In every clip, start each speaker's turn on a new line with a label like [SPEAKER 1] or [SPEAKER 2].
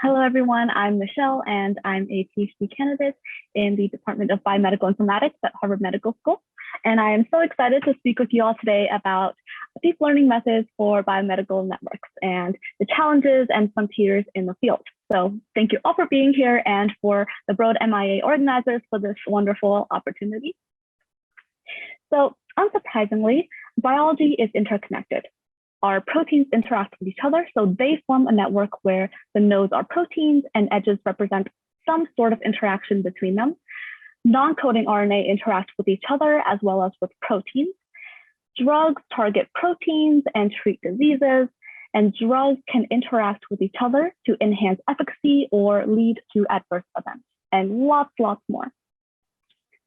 [SPEAKER 1] Hello, everyone. I'm Michelle, and I'm a PhD candidate in the Department of Biomedical Informatics at Harvard Medical School. And I am so excited to speak with you all today about deep learning methods for biomedical networks and the challenges and frontiers in the field. So thank you all for being here and for the Broad MIA organizers for this wonderful opportunity. So unsurprisingly, biology is interconnected. Our proteins interact with each other, so they form a network where the nodes are proteins and edges represent some sort of interaction between them. Non-coding RNA interact with each other as well as with proteins. Drugs target proteins and treat diseases, and drugs can interact with each other to enhance efficacy or lead to adverse events, and lots more.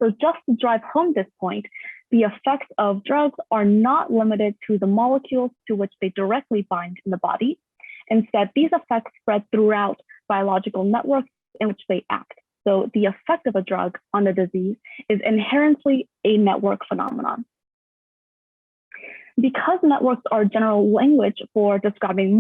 [SPEAKER 1] So just to drive home this point, the effects of drugs are not limited to the molecules to which they directly bind in the body. Instead, these effects spread throughout biological networks in which they act. So the effect of a drug on a disease is inherently a network phenomenon. Because networks are general language for describing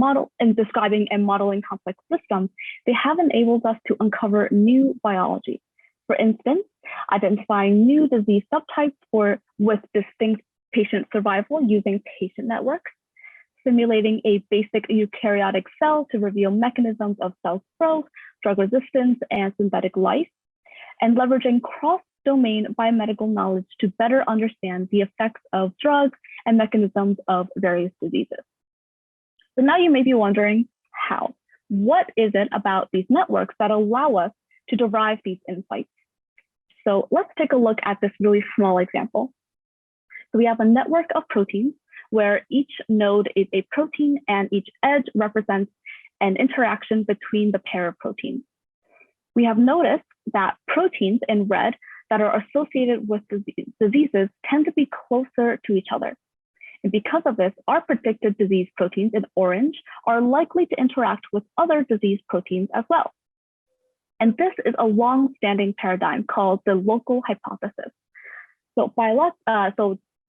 [SPEAKER 1] and modeling complex systems, they have enabled us to uncover new biology. For instance, identifying new disease subtypes with distinct patient survival using patient networks, simulating a basic eukaryotic cell to reveal mechanisms of cell growth, drug resistance, and synthetic life, and leveraging cross-domain biomedical knowledge to better understand the effects of drugs and mechanisms of various diseases. So now you may be wondering how. What is it about these networks that allow us to derive these insights? So let's take a look at this really small example. So we have a network of proteins where each node is a protein and each edge represents an interaction between the pair of proteins. We have noticed that proteins in red that are associated with diseases tend to be closer to each other. And because of this, our predicted disease proteins in orange are likely to interact with other disease proteins as well. And this is a long-standing paradigm called the local hypothesis. So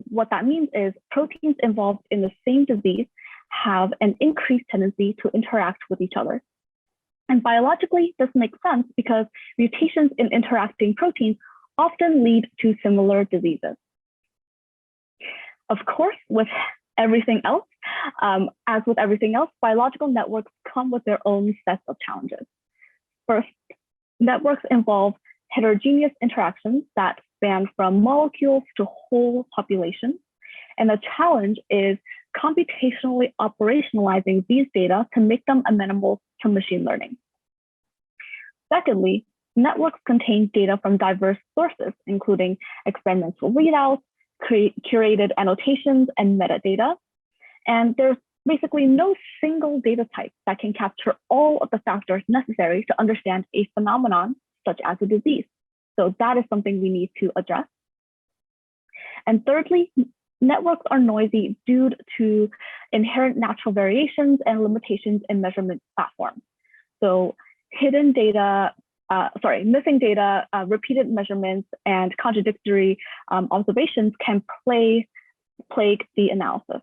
[SPEAKER 1] what that means is proteins involved in the same disease have an increased tendency to interact with each other. And biologically, this makes sense because mutations in interacting proteins often lead to similar diseases. Of course, with everything else, biological networks come with their own sets of challenges. First, networks involve heterogeneous interactions that span from molecules to whole populations. And the challenge is computationally operationalizing these data to make them amenable to machine learning. Secondly, networks contain data from diverse sources, including experimental readouts, curated annotations, and metadata. And there's basically no single data type that can capture all of the factors necessary to understand a phenomenon such as a disease. So that is something we need to address. And thirdly, networks are noisy due to inherent natural variations and limitations in measurement platforms. So missing data, repeated measurements, and contradictory observations can plague the analysis.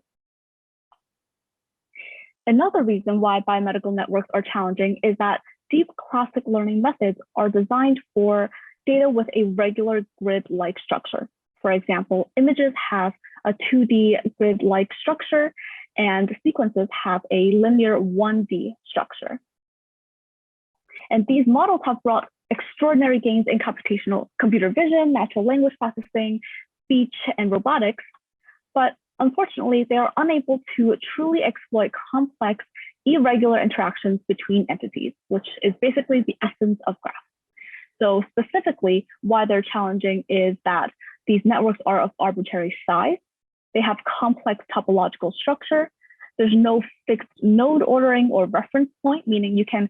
[SPEAKER 1] Another reason why biomedical networks are challenging is that deep classic learning methods are designed for data with a regular grid-like structure. For example, images have a 2D grid-like structure and sequences have a linear 1D structure. And these models have brought extraordinary gains in computational computer vision, natural language processing, speech, and robotics, but unfortunately, they are unable to truly exploit complex, irregular interactions between entities, which is basically the essence of graphs. So specifically, why they're challenging is that these networks are of arbitrary size. They have complex topological structure. There's no fixed node ordering or reference point, meaning you can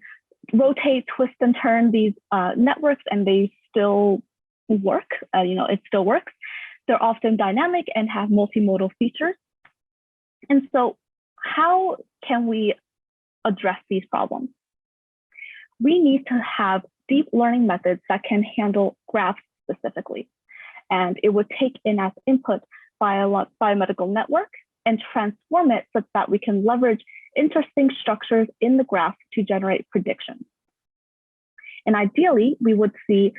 [SPEAKER 1] rotate, twist, and turn these networks and they still work. It still works. They're often dynamic and have multimodal features. And so how can we address these problems? We need to have deep learning methods that can handle graphs specifically. And it would take in as input biomedical network and transform it such that we can leverage interesting structures in the graph to generate predictions. And ideally, we would see,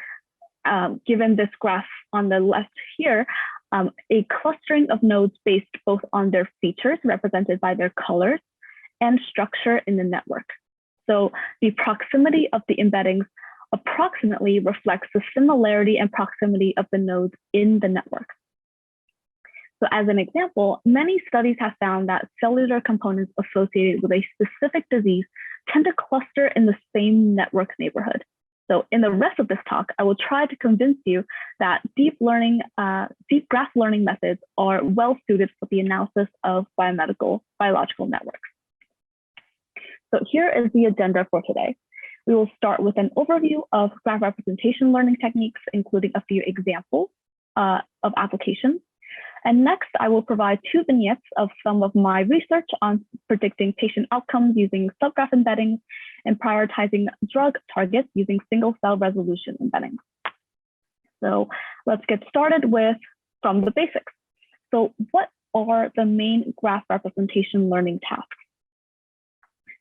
[SPEAKER 1] given this graph on the left here, a clustering of nodes based both on their features represented by their colors and structure in the network. So the proximity of the embeddings approximately reflects the similarity and proximity of the nodes in the network. So as an example, many studies have found that cellular components associated with a specific disease tend to cluster in the same network neighborhood. So in the rest of this talk, I will try to convince you that deep graph learning methods are well suited for the analysis of biological networks. So here is the agenda for today. We will start with an overview of graph representation learning techniques, including a few examples of applications. And next, I will provide 2 vignettes of some of my research on predicting patient outcomes using subgraph embeddings and prioritizing drug targets using single cell resolution embeddings. So let's get started from the basics. So what are the main graph representation learning tasks?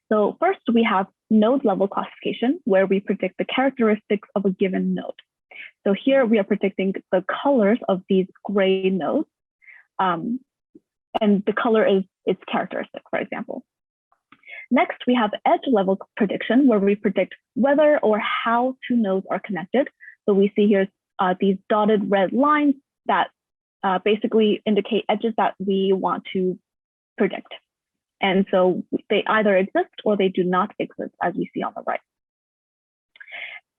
[SPEAKER 1] So first, we have node level classification, where we predict the characteristics of a given node. So here we are predicting the colors of these gray nodes. And the color is its characteristic, for example. Next, we have edge level prediction, where we predict whether or how 2 nodes are connected. So we see here these dotted red lines that basically indicate edges that we want to predict. And so they either exist or they do not exist, as we see on the right.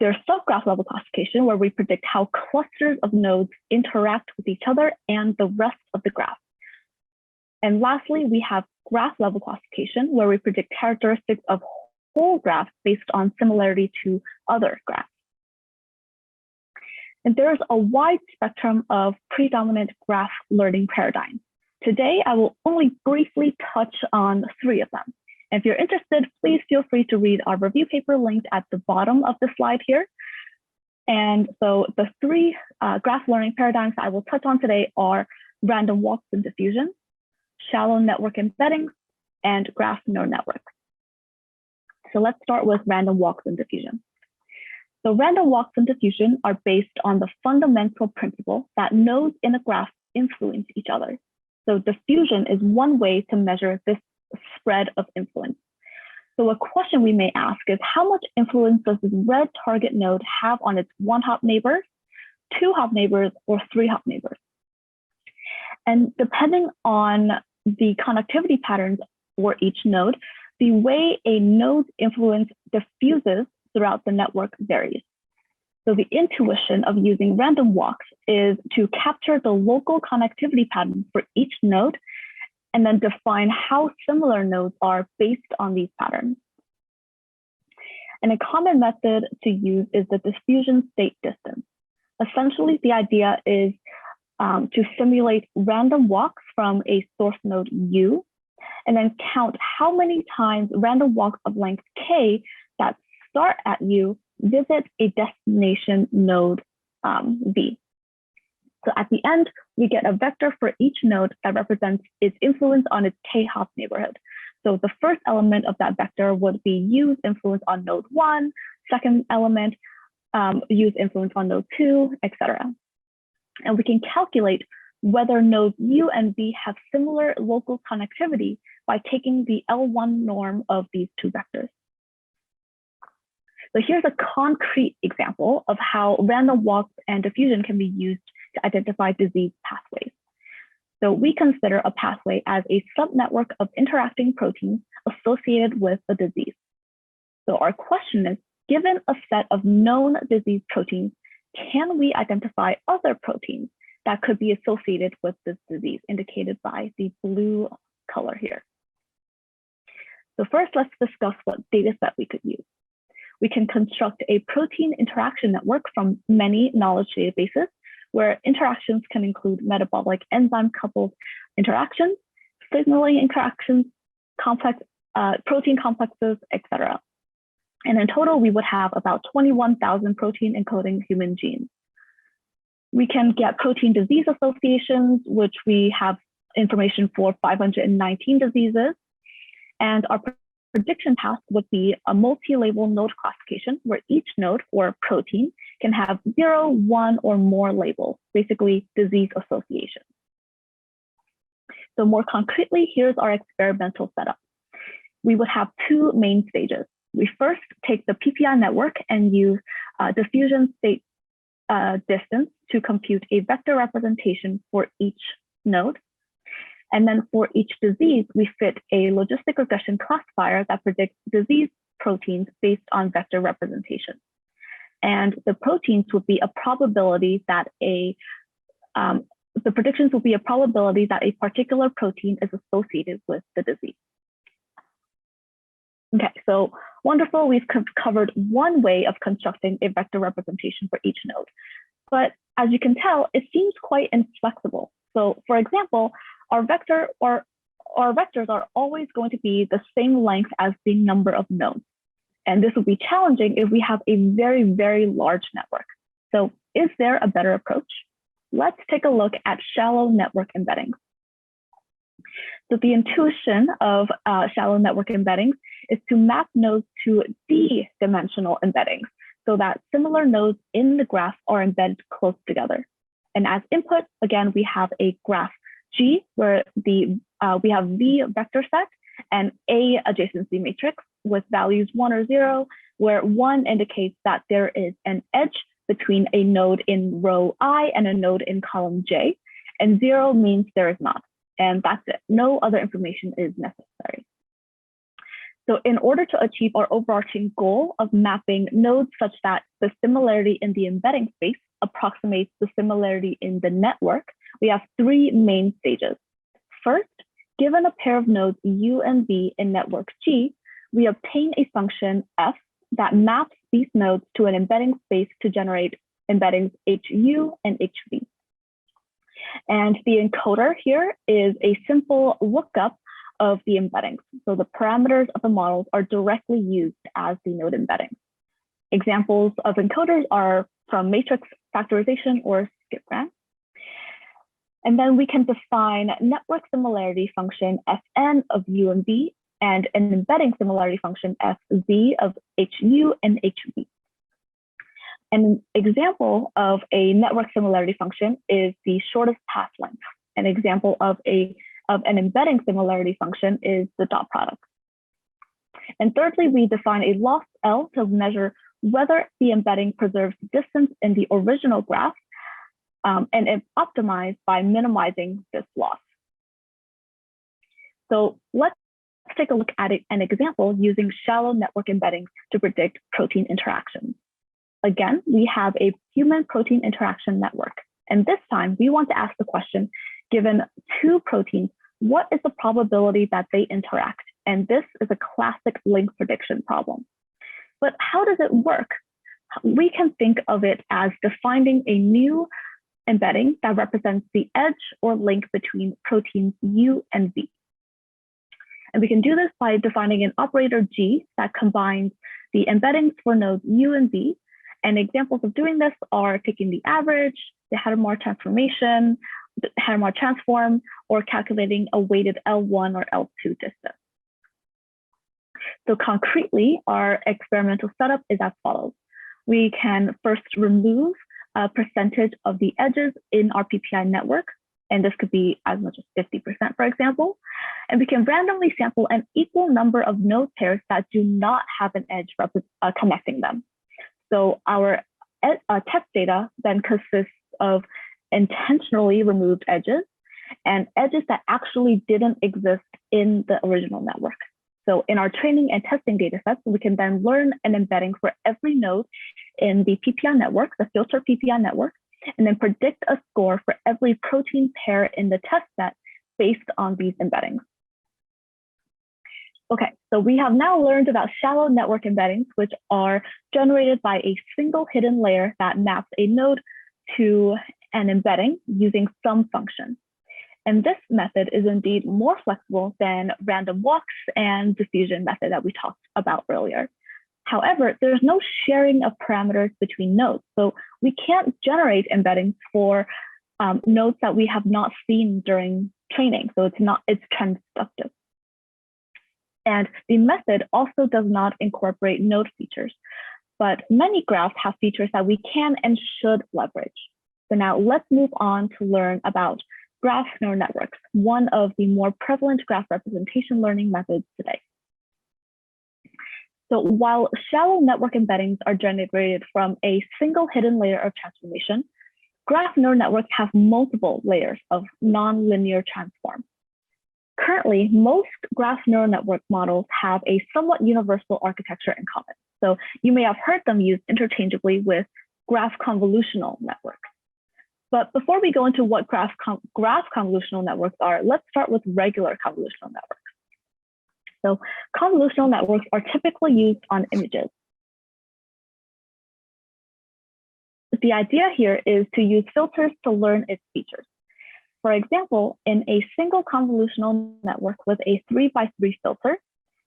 [SPEAKER 1] There's subgraph level classification, where we predict how clusters of nodes interact with each other and the rest of the graph. And lastly, we have graph level classification, where we predict characteristics of whole graphs based on similarity to other graphs. And there's a wide spectrum of predominant graph learning paradigms. Today, I will only briefly touch on 3 of them. And if you're interested, please feel free to read our review paper linked at the bottom of the slide here. And so the 3 graph learning paradigms I will touch on today are random walks in diffusion, shallow network embeddings, and graph neural networks. So let's start with random walks in diffusion. So random walks in diffusion are based on the fundamental principle that nodes in a graph influence each other. So diffusion is one way to measure this spread of influence. So a question we may ask is, how much influence does this red target node have on its 1-hop neighbors, 2-hop neighbors, or 3-hop neighbors? And depending on the connectivity patterns for each node, the way a node's influence diffuses throughout the network varies. So the intuition of using random walks is to capture the local connectivity pattern for each node and then define how similar nodes are based on these patterns. And a common method to use is the diffusion state distance. Essentially, the idea is to simulate random walks from a source node U, and then count how many times random walks of length K that start at U visit a destination node V. So at the end, we get a vector for each node that represents its influence on its K-hop neighborhood. So the first element of that vector would be U's influence on node 1, second element, U's influence on node 2, etc. And we can calculate whether nodes U and V have similar local connectivity by taking the L1 norm of these 2 vectors. So here's a concrete example of how random walks and diffusion can be used to identify disease pathways. So we consider a pathway as a subnetwork of interacting proteins associated with a disease. So our question is, given a set of known disease proteins, can we identify other proteins that could be associated with this disease, indicated by the blue color here? So first, let's discuss what data set we could use. We can construct a protein interaction network from many knowledge databases, where interactions can include metabolic enzyme-coupled interactions, signaling interactions, complex protein complexes, etc. And in total, we would have about 21,000 protein encoding human genes. We can get protein disease associations, which we have information for 519 diseases. And our prediction path would be a multi-label node classification where each node or protein can have 0, 1, or more labels, basically disease association. So more concretely, here's our experimental setup. We would have two main stages. We first take the PPI network and use diffusion state distance to compute a vector representation for each node. And then for each disease, we fit a logistic regression classifier that predicts disease proteins based on vector representation. And the proteins would be a probability that the predictions will be a probability that a particular protein is associated with the disease. Okay, so wonderful. We've covered one way of constructing a vector representation for each node. But as you can tell, it seems quite inflexible. So for example, our vectors are always going to be the same length as the number of nodes. And this will be challenging if we have a very, very large network. So is there a better approach? Let's take a look at shallow network embeddings. So the intuition of shallow network embeddings is to map nodes to d-dimensional embeddings so that similar nodes in the graph are embedded close together. And as input, again, we have a graph G where we have V vector set and A adjacency matrix with values 1 or 0, where 1 indicates that there is an edge between a node in row I and a node in column J, and 0 means there is not. And that's it. No other information is necessary. So in order to achieve our overarching goal of mapping nodes such that the similarity in the embedding space approximates the similarity in the network, we have three main stages. First, given a pair of nodes U and V in network G, we obtain a function f that maps these nodes to an embedding space to generate embeddings HU and HV. And the encoder here is a simple lookup of the embeddings. So the parameters of the models are directly used as the node embedding. Examples of encoders are from matrix factorization or skipgram. And then we can define network similarity function Fn of U and V and an embedding similarity function Fz of HU and HV. An example of a network similarity function is the shortest path length. An example of an embedding similarity function is the dot product. And thirdly, we define a loss L to measure whether the embedding preserves distance in the original graph, and it's optimized by minimizing this loss. So let's take a look at an example using shallow network embeddings to predict protein interactions. Again, we have a human protein interaction network. And this time we want to ask the question, given two proteins, what is the probability that they interact? And this is a classic link prediction problem. But how does it work? We can think of it as defining a new embedding that represents the edge or link between proteins U and V. And we can do this by defining an operator G that combines the embeddings for nodes U and V. And examples of doing this are taking the average, the Hadamard transformation, the Hadamard transform, or calculating a weighted L1 or L2 distance. So concretely, our experimental setup is as follows. We can first remove a percentage of the edges in our PPI network, and this could be as much as 50%, for example. And we can randomly sample an equal number of node pairs that do not have an edge connecting them. So our test data then consists of intentionally removed edges and edges that actually didn't exist in the original network. So in our training and testing data sets, we can then learn an embedding for every node in the PPI network, the filter PPI network, and then predict a score for every protein pair in the test set based on these embeddings. Okay, so we have now learned about shallow network embeddings, which are generated by a single hidden layer that maps a node to an embedding using some function. And this method is indeed more flexible than random walks and diffusion method that we talked about earlier. However, there's no sharing of parameters between nodes. So we can't generate embeddings for nodes that we have not seen during training. So it's transductive. And the method also does not incorporate node features, but many graphs have features that we can and should leverage. So now let's move on to learn about graph neural networks, one of the more prevalent graph representation learning methods today. So while shallow network embeddings are generated from a single hidden layer of transformation, graph neural networks have multiple layers of nonlinear transform. Currently, most graph neural network models have a somewhat universal architecture in common. So you may have heard them used interchangeably with graph convolutional networks. But before we go into what graph convolutional networks are, let's start with regular convolutional networks. So convolutional networks are typically used on images. The idea here is to use filters to learn its features. For example, in a single convolutional network with a 3x3 filter,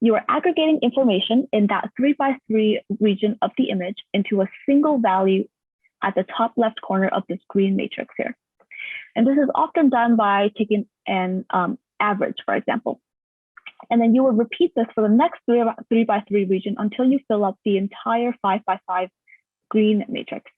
[SPEAKER 1] you are aggregating information in that 3x3 region of the image into a single value at the top left corner of this green matrix here. And this is often done by taking an average, for example. And then you will repeat this for the next 3x3 region until you fill up the entire 5x5 green matrix.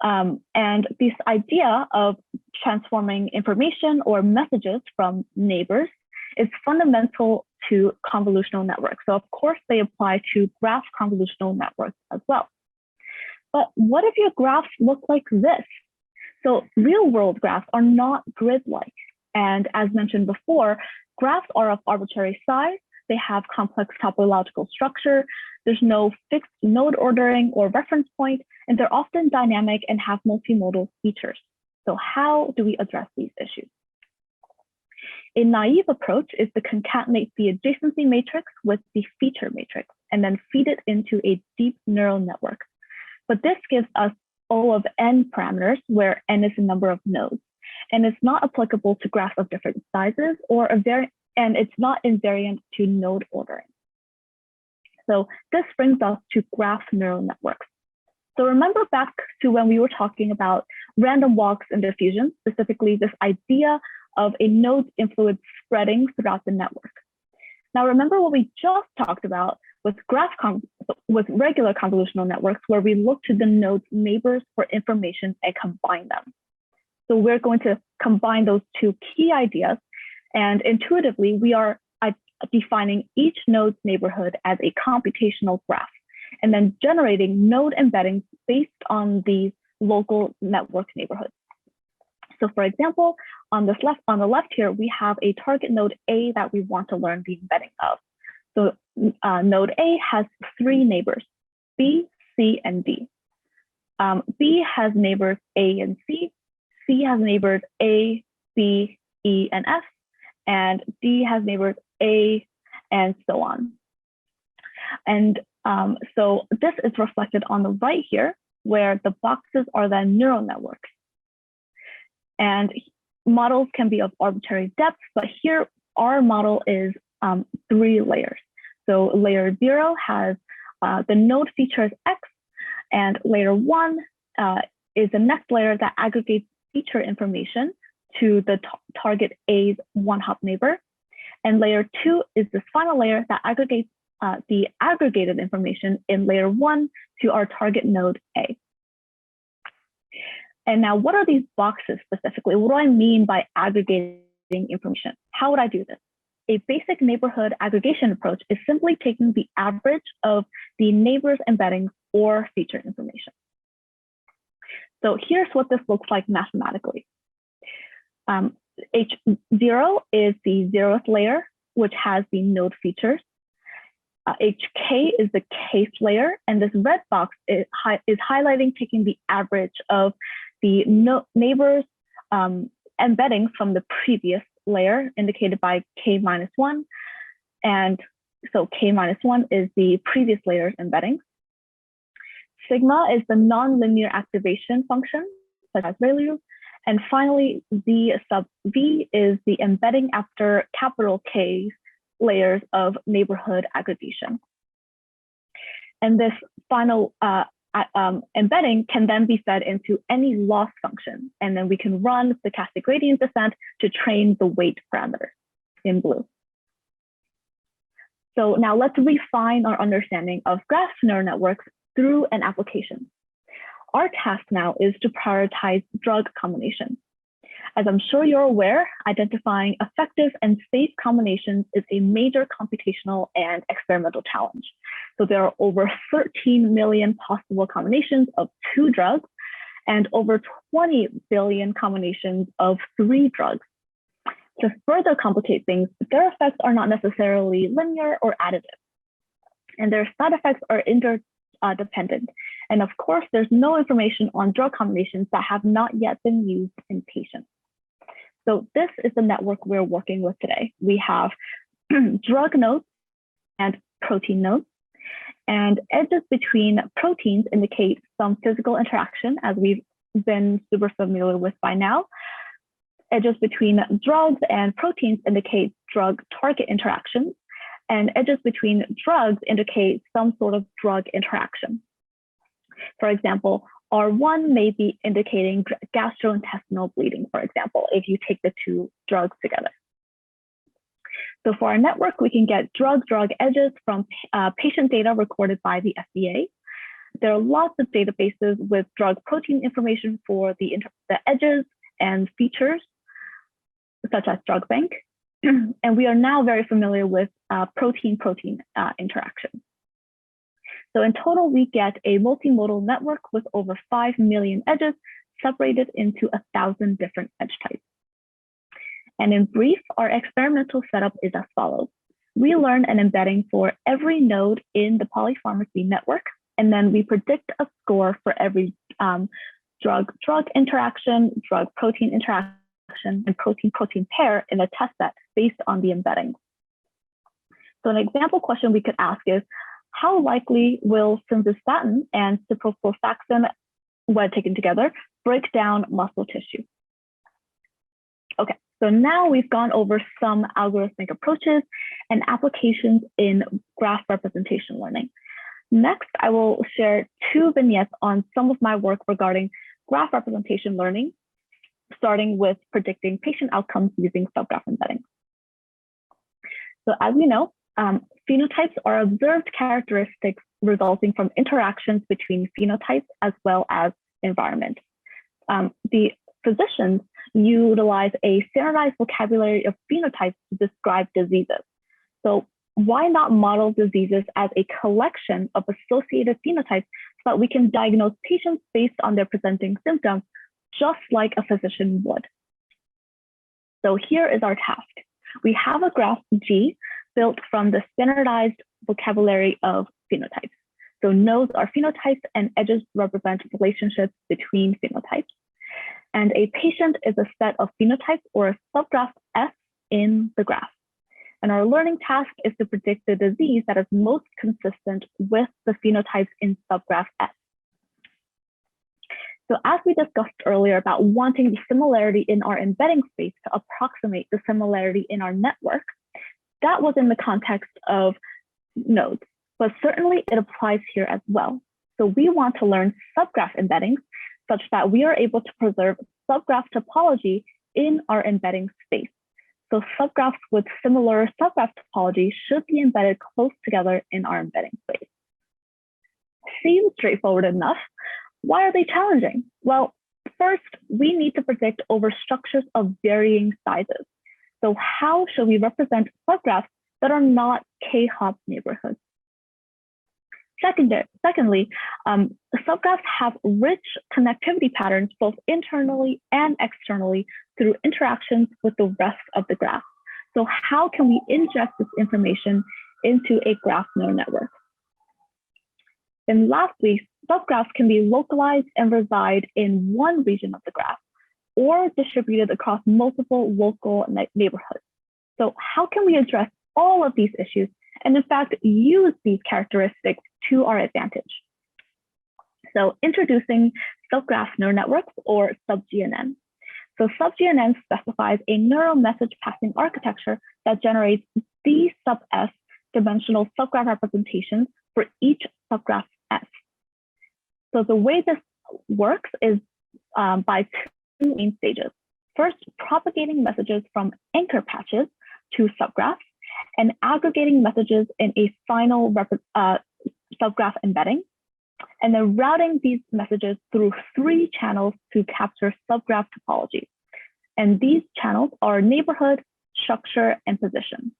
[SPEAKER 1] And this idea of transforming information or messages from neighbors is fundamental to convolutional networks. So of course they apply to graph convolutional networks as well. But what if your graphs look like this? So real world graphs are not grid-like. And as mentioned before, graphs are of arbitrary size. They have complex topological structure. There's no fixed node ordering or reference point, and they're often dynamic and have multimodal features. So how do we address these issues? A naive approach is to concatenate the adjacency matrix with the feature matrix and then feed it into a deep neural network. But this gives us O of n parameters, where n is the number of nodes, and it's not applicable to graphs of different sizes and it's not invariant to node ordering. So this brings us to graph neural networks. So remember back to when we were talking about random walks and diffusion, specifically this idea of a node influence spreading throughout the network. Now remember what we just talked about with regular convolutional networks, where we look to the node's neighbors for information and combine them. So we're going to combine those two key ideas, and intuitively we are defining each node's neighborhood as a computational graph, and then generating node embeddings based on these local network neighborhoods. So for example, on the left here, we have a target node A that we want to learn the embedding of. So node A has 3 neighbors, B, C, and D. B has neighbors A and C has neighbors A, B, E, and F, and D has neighbors A, and so on. And so this is reflected on the right here, where the boxes are then neural networks. And models can be of arbitrary depth, but here our model is 3 layers. So layer 0 has the node features X, and layer 1 is the next layer that aggregates feature information to the target A's one-hop neighbor. And layer 2 is this final layer that aggregates the aggregated information in layer 1 to our target node A. And now, what are these boxes specifically? What do I mean by aggregating information? How would I do this? A basic neighborhood aggregation approach is simply taking the average of the neighbor's embeddings or feature information. So here's what this looks like mathematically. H0 is the 0th layer, which has the node features. HK is the case layer, and this red box is highlighting taking the average of the neighbor's embeddings from the previous layer, indicated by K minus 1. And so K minus 1 is the previous layer's embeddings. Sigma is the nonlinear activation function, such as value. And finally, Z sub V is the embedding after capital K layers of neighborhood aggregation. And this final embedding can then be fed into any loss function. And then we can run stochastic gradient descent to train the weight parameter in blue. So now let's refine our understanding of graph neural networks through an application. Our task now is to prioritize drug combinations. As I'm sure you're aware, identifying effective and safe combinations is a major computational and experimental challenge. So there are over 13 million possible combinations of 2 drugs and over 20 billion combinations of 3 drugs. To further complicate things, their effects are not necessarily linear or additive, and their side effects are interdependent. And of course, there's no information on drug combinations that have not yet been used in patients. So this is the network we're working with today. We have drug nodes and protein nodes, and edges between proteins indicate some physical interaction, as we've been super familiar with by now. Edges between drugs and proteins indicate drug-target interactions, and edges between drugs indicate some sort of drug interaction. For example, R1 may be indicating gastrointestinal bleeding, for example, if you take the 2 drugs together. So for our network, we can get drug-drug edges from patient data recorded by the FDA. There are lots of databases with drug protein information for the edges and features, such as DrugBank. And we are now very familiar with protein-protein interactions. So in total, we get a multimodal network with over 5 million edges separated into 1,000 different edge types. And in brief, our experimental setup is as follows. We learn an embedding for every node in the polypharmacy network, and then we predict a score for every drug-drug interaction, drug-protein interaction, and protein-protein pair in a test set based on the embedding. So an example question we could ask is, how likely will simvastatin and ciprofloxacin, when taken together, break down muscle tissue? Okay, so now we've gone over some algorithmic approaches and applications in graph representation learning. Next, I will share 2 vignettes on some of my work regarding graph representation learning, starting with predicting patient outcomes using subgraph embedding. So as we know, phenotypes are observed characteristics resulting from interactions between phenotypes as well as environment. The physicians utilize a standardized vocabulary of phenotypes to describe diseases. So why not model diseases as a collection of associated phenotypes so that we can diagnose patients based on their presenting symptoms, just like a physician would? So here is our task. We have a graph G built from the standardized vocabulary of phenotypes. So nodes are phenotypes and edges represent relationships between phenotypes. And a patient is a set of phenotypes or a subgraph S in the graph. And our learning task is to predict the disease that is most consistent with the phenotypes in subgraph S. So as we discussed earlier about wanting the similarity in our embedding space to approximate the similarity in our network, that was in the context of nodes, but certainly it applies here as well. So we want to learn subgraph embeddings such that we are able to preserve subgraph topology in our embedding space. So subgraphs with similar subgraph topology should be embedded close together in our embedding space. Seems straightforward enough. Why are they challenging? Well, first, we need to predict over structures of varying sizes. So how should we represent subgraphs that are not K-hop neighborhoods? Secondly, subgraphs have rich connectivity patterns both internally and externally through interactions with the rest of the graph. So how can we inject this information into a graph neural network? And lastly, subgraphs can be localized and reside in one region of the graph or distributed across multiple local neighborhoods. So how can we address all of these issues and in fact use these characteristics to our advantage? So introducing subgraph neural networks, or sub-GNN. So sub-GNN specifies a neural message passing architecture that generates the sub-S dimensional subgraph representations for each subgraph S. So the way this works is by 2 main stages. First, propagating messages from anchor patches to subgraphs, and aggregating messages in a final subgraph embedding, and then routing these messages through 3 channels to capture subgraph topology. And these channels are neighborhood, structure, and position.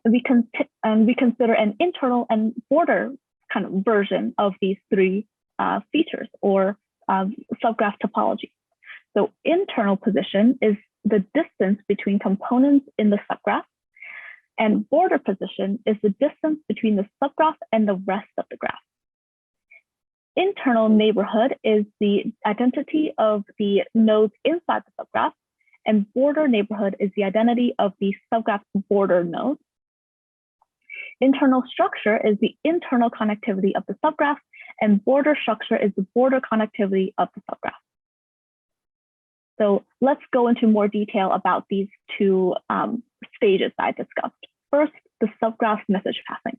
[SPEAKER 1] And we consider an internal and border kind of version of these 3 features or subgraph topology. So internal position is the distance between components in the subgraph, and border position is the distance between the subgraph and the rest of the graph. Internal neighborhood is the identity of the nodes inside the subgraph, and border neighborhood is the identity of the subgraph border nodes. Internal structure is the internal connectivity of the subgraph, and border structure is the border connectivity of the subgraph. So let's go into more detail about these 2 stages that I discussed. First, the subgraph message passing.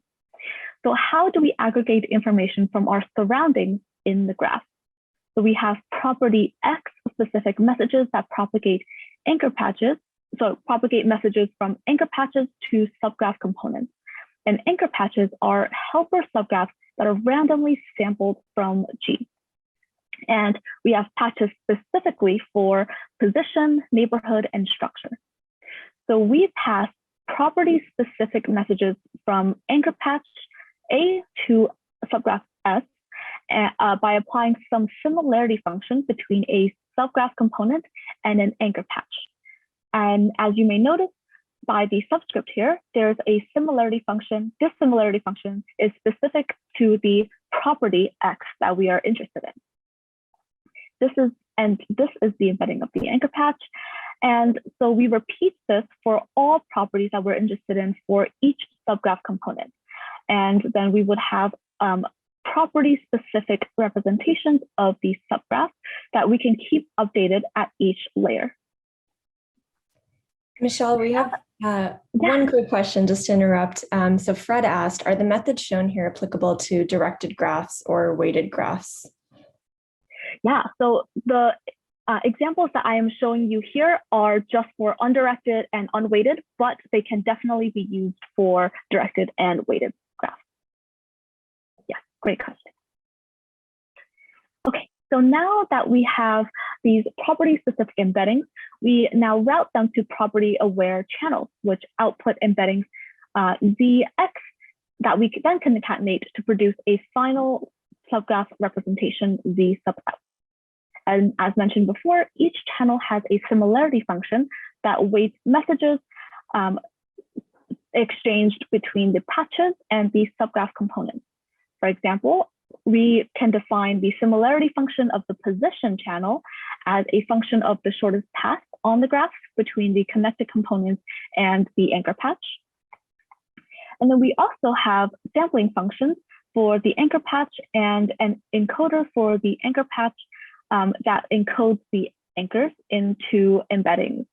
[SPEAKER 1] So how do we aggregate information from our surroundings in the graph? So we have property X specific messages that propagate anchor patches, so propagate messages from anchor patches to subgraph components. And anchor patches are helper subgraphs that are randomly sampled from G. And we have patches specifically for position, neighborhood, and structure. So we pass property-specific messages from anchor patch A to subgraph S by applying some similarity function between a subgraph component and an anchor patch. And as you may notice, by the subscript here, there's a similarity function. This similarity function is specific to the property X that we are interested in. This is the embedding of the anchor patch. And so we repeat this for all properties that we're interested in for each subgraph component. And then we would have property-specific representations of the subgraph that we can keep updated at each layer.
[SPEAKER 2] Michelle, we have one quick question just to interrupt. So Fred asked, are the methods shown here applicable to directed graphs or weighted graphs?
[SPEAKER 1] Yeah, so the examples that I am showing you here are just for undirected and unweighted, but they can definitely be used for directed and weighted graphs. Yeah, great question. Okay, so now that we have these property-specific embeddings, we now route them to property-aware channels, which output embeddings ZX that we then concatenate to produce a final subgraph representation Z subgraph. And as mentioned before, each channel has a similarity function that weights messages exchanged between the patches and the subgraph components. For example, we can define the similarity function of the position channel as a function of the shortest path on the graph between the connected components and the anchor patch. And then we also have sampling functions for the anchor patch and an encoder for the anchor patch that encodes the anchors into embeddings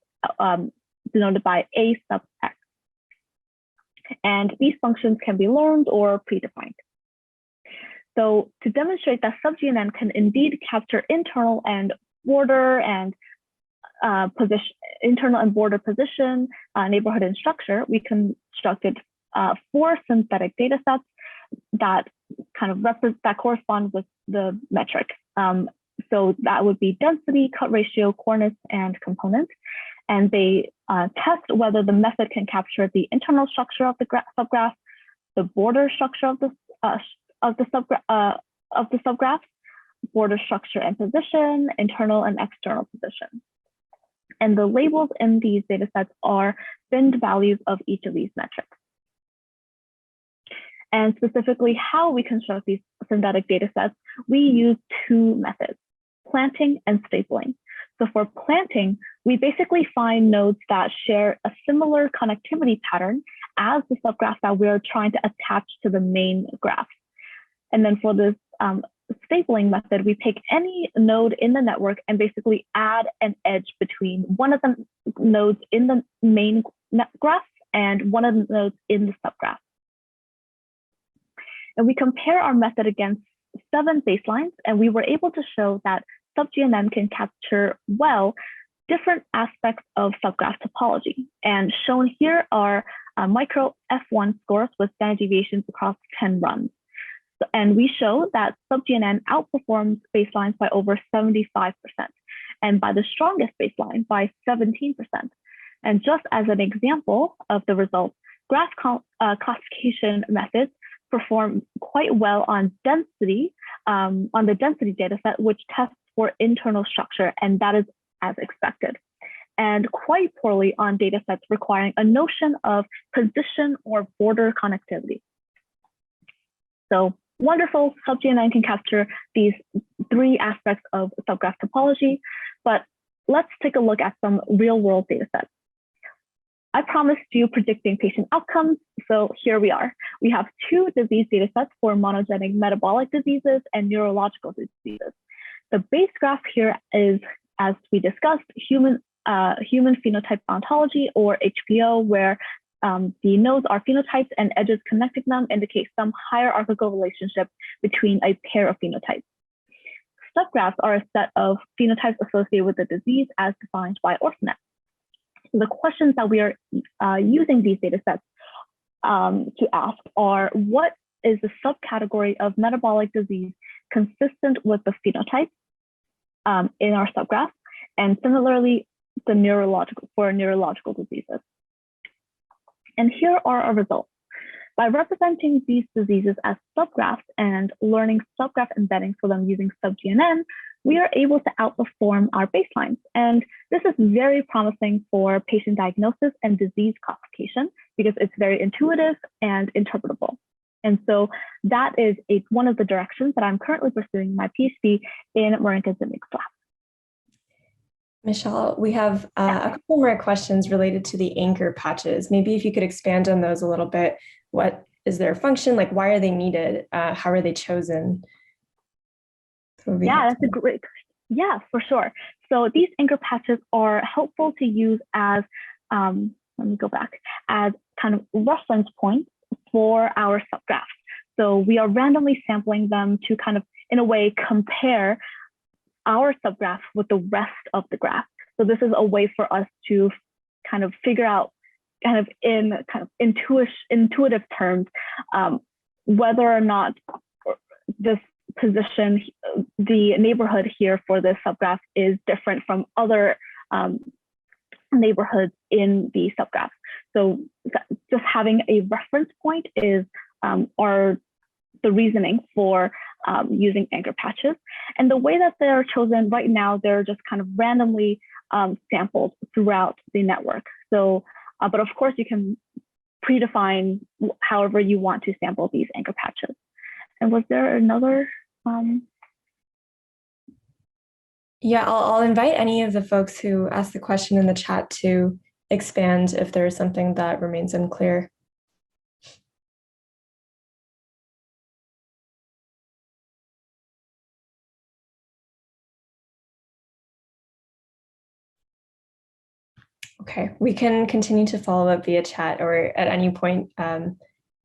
[SPEAKER 1] denoted by A sub X. And these functions can be learned or predefined. So to demonstrate that sub-GNN can indeed capture internal and border and position, neighborhood and structure, we constructed 4 synthetic data sets that that correspond with the metric. So that would be density, cut ratio, coordinates, and components. And they test whether the method can capture the internal structure of the subgraph, the border structure of the subgraph, border structure and position, internal and external position. And the labels in these data sets are binned values of each of these metrics. And specifically how we construct these synthetic data sets, we use 2 methods, planting and stapling. So for planting, we basically find nodes that share a similar connectivity pattern as the subgraph that we're trying to attach to the main graph. And then for this stapling method, we take any node in the network and basically add an edge between one of the nodes in the main graph and one of the nodes in the subgraph. And we compare our method against 7 baselines, and we were able to show that sub-GNN can capture well different aspects of subgraph topology. And shown here are micro F1 scores with standard deviations across 10 runs. And we show that sub-GNN outperforms baselines by over 75%, and by the strongest baseline by 17%. And just as an example of the results, graph classification methods perform quite well on density, on the density dataset, which tests for internal structure, and that is as expected, and quite poorly on datasets requiring a notion of position or border connectivity. So wonderful, sub-GNN can capture these three aspects of subgraph topology, but let's take a look at some real-world datasets. I promised you predicting patient outcomes, so here we are. We have two disease datasets for monogenic metabolic diseases and neurological diseases. The base graph here is, as we discussed, human phenotype ontology, or HPO, where the nodes are phenotypes and edges connecting them indicate some hierarchical relationship between a pair of phenotypes. Subgraphs are a set of phenotypes associated with the disease as defined by OrthoNet. So the questions that we are using these data sets to ask are, what is the subcategory of metabolic disease consistent with the phenotype in our subgraph, and similarly, the neurological diseases. And here are our results. By representing these diseases as subgraphs and learning subgraph embeddings for them using sub-GNN, we are able to outperform our baselines. And this is very promising for patient diagnosis and disease classification because it's very intuitive and interpretable. And so that is one of the directions that I'm currently pursuing my PhD in Marinka Zitnik's lab.
[SPEAKER 2] Michelle, we have a couple more questions related to the anchor patches. Maybe if you could expand on those a little bit. What is their function? Like, why are they needed? How are they chosen?
[SPEAKER 1] Yeah, that's a great question. Yeah, for sure. So these anchor patches are helpful to use as, let me go back, as kind of reference points for our subgraphs. So we are randomly sampling them to kind of, in a way, compare our subgraph with the rest of the graph. So this is a way for us to kind of figure out, kind of in intuitive terms, whether or not this position, the neighborhood here for this subgraph is different from other neighborhoods in the subgraph. So just having a reference point is the reasoning for using anchor patches. And the way that they're chosen right now, they're just kind of randomly sampled throughout the network. So, but of course you can predefine however you want to sample these anchor patches. And was there another?
[SPEAKER 2] Yeah, I'll invite any of the folks who asked the question in the chat to expand if there's something that remains unclear. Okay, we can continue to follow up via chat or at any point.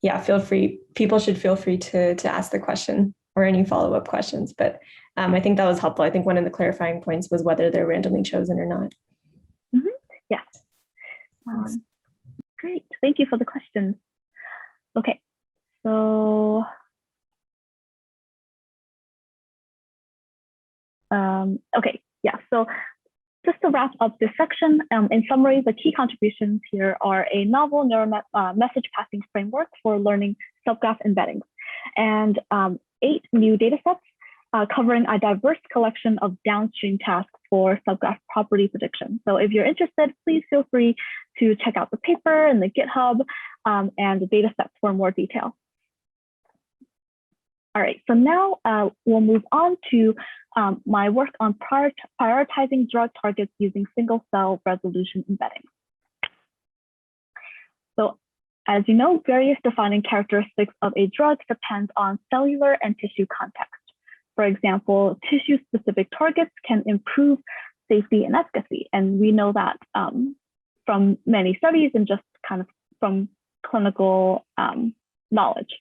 [SPEAKER 2] Yeah, feel free. People should feel free to ask the question or any follow-up questions. But I think that was helpful. I think one of the clarifying points was whether they're randomly chosen or not.
[SPEAKER 1] Mm-hmm. Yeah. Great. Thank you for the question. Okay. So okay. Yeah. So just to wrap up this section, in summary, the key contributions here are a novel neural message passing framework for learning subgraph embeddings, and 8 new datasets covering a diverse collection of downstream tasks for subgraph property prediction. So if you're interested, please feel free to check out the paper and the GitHub and the datasets for more detail. All right, so now we'll move on to my work on prioritizing drug targets using single cell resolution embedding. So as you know, various defining characteristics of a drug depend on cellular and tissue context. For example, tissue-specific targets can improve safety and efficacy. And we know that from many studies and just kind of from clinical knowledge.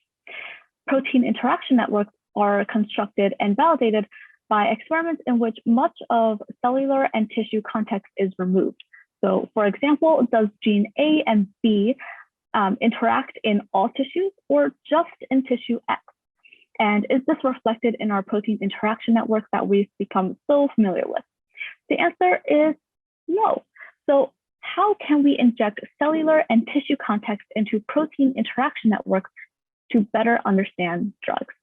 [SPEAKER 1] Protein interaction networks are constructed and validated by experiments in which much of cellular and tissue context is removed. So for example, does gene A and B interact in all tissues or just in tissue X? And is this reflected in our protein interaction networks that we've become so familiar with? The answer is no. So how can we inject cellular and tissue context into protein interaction networks to better understand drugs?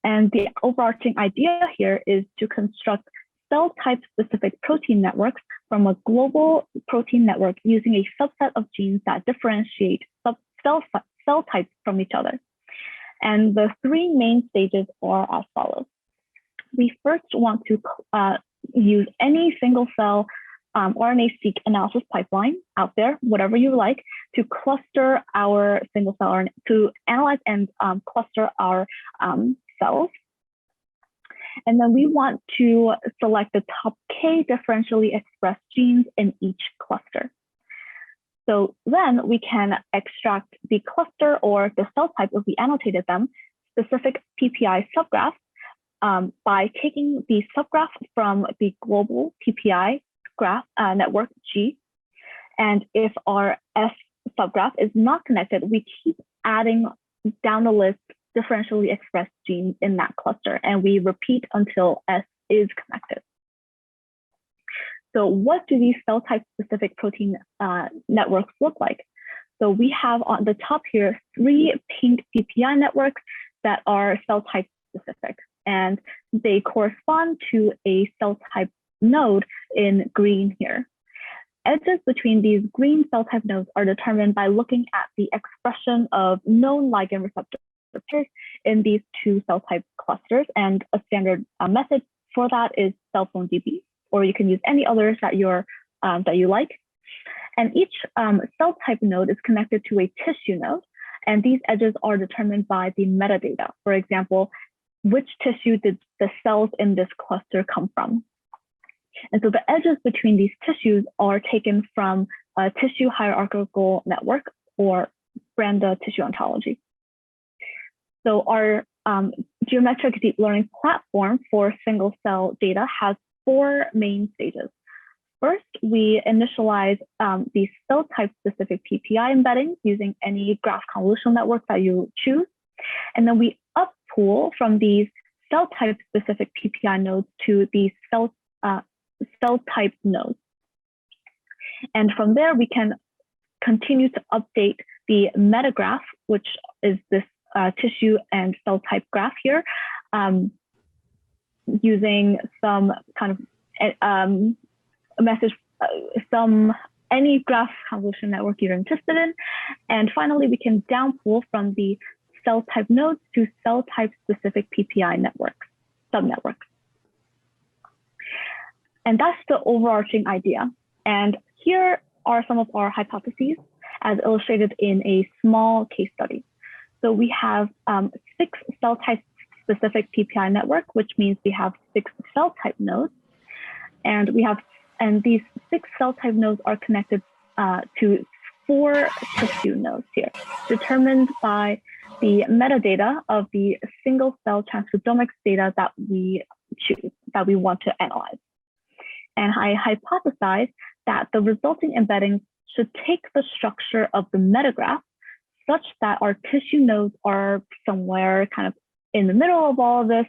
[SPEAKER 1] And the overarching idea here is to construct cell type specific protein networks from a global protein network using a subset of genes that differentiate cell types from each other. And the three main stages are as follows. We first want to use any single cell RNA-seq analysis pipeline out there, whatever you like, to cluster our single cell RNA, to analyze and cluster our cells. And then we want to select the top K differentially expressed genes in each cluster. So then we can extract the cluster or the cell type, if we annotated them, specific PPI subgraph by taking the subgraph from the global PPI graph network G. And if our S subgraph is not connected, we keep adding down the list differentially expressed genes in that cluster, and we repeat until S is connected. So what do these cell type specific protein networks look like? So we have on the top here 3 pink PPI networks that are cell type specific, and they correspond to a cell type node in green here. Edges between these green cell type nodes are determined by looking at the expression of known ligand receptor pairs in these 2 cell type clusters, and a standard method for that is cell phone DB, or you can use any others that you like. And each cell type node is connected to a tissue node, and these edges are determined by the metadata. For example, which tissue did the cells in this cluster come from? And so the edges between these tissues are taken from a tissue hierarchical network, or Branda tissue ontology. So our geometric deep learning platform for single cell data has 4 main stages. First, we initialize these cell type specific PPI embeddings using any graph convolutional network that you choose. And then we uppool from these cell type specific PPI nodes to these cell type nodes. And from there, we can continue to update the metagraph, which is this tissue and cell type graph here, using some kind of any graph convolution network you're interested in. And finally, we can downpool from the cell type nodes to cell type specific PPI networks, subnetworks. And that's the overarching idea. And here are some of our hypotheses as illustrated in a small case study. So we have 6 cell type specific PPI network, which means we have 6 cell type nodes. And these 6 cell type nodes are connected to 4 tissue nodes here, determined by the metadata of the single cell transcriptomics data that we choose, that we want to analyze. And I hypothesize that the resulting embeddings should take the structure of the metagraph such that our tissue nodes are somewhere kind of in the middle of all of this,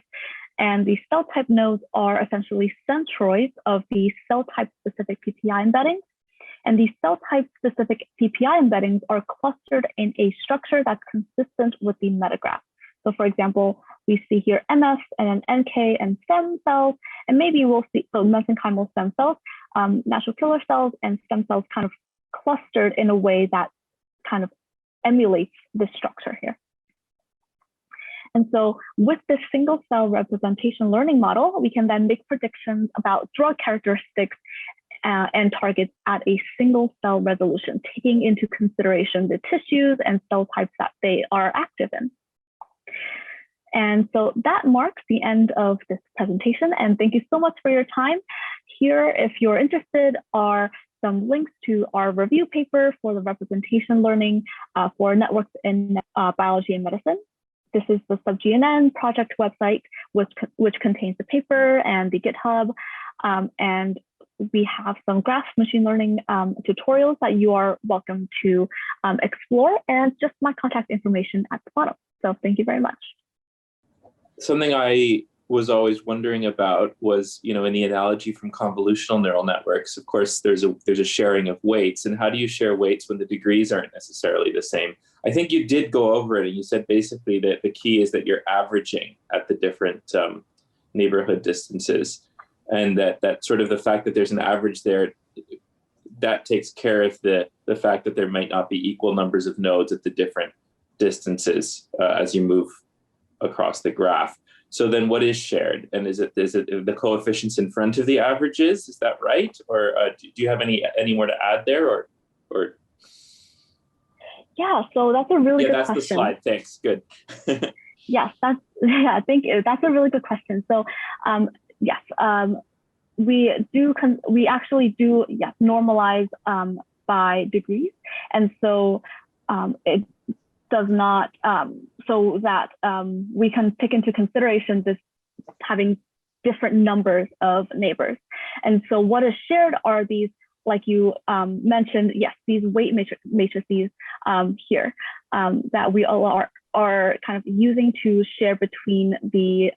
[SPEAKER 1] and the cell type nodes are essentially centroids of the cell type specific PPI embeddings. And these cell type specific PPI embeddings are clustered in a structure that's consistent with the metagraph. So for example, we see here MF and then NK and stem cells, and maybe we'll see, so mesenchymal stem cells, natural killer cells and stem cells kind of clustered in a way that kind of emulates this structure here. And so with this single cell representation learning model, we can then make predictions about drug characteristics and targets at a single cell resolution, taking into consideration the tissues and cell types that they are active in. And so that marks the end of this presentation. And thank you so much for your time. Here, if you're interested, are some links to our review paper for the representation learning for networks in biology and medicine. This is the SubGNN project website, which contains the paper and the GitHub. And we have some graph machine learning tutorials that you are welcome to explore, and just my contact information at the bottom. So thank you very much.
[SPEAKER 3] Something I was always wondering about was, in the analogy from convolutional neural networks, of course, there's a sharing of weights. And how do you share weights when the degrees aren't necessarily the same? I think you did go over it, and you said basically that the key is that you're averaging at the different neighborhood distances, and that sort of the fact that there's an average there, that takes care of the fact that there might not be equal numbers of nodes at the different distances as you move across the graph. So then what is shared? And is it the coefficients in front of the averages? Is that right? Or do you have any more to add there? Or
[SPEAKER 1] Yeah, so that's a really good question.
[SPEAKER 3] Yeah, that's the slide. Thanks. Good.
[SPEAKER 1] Yes, thank you. That's a really good question. So yes, we actually do normalize by degrees, and so it does not, so that we can take into consideration this having different numbers of neighbors. And so what is shared are these, like you mentioned, yes, these weight matrices here that we all are kind of using to share between the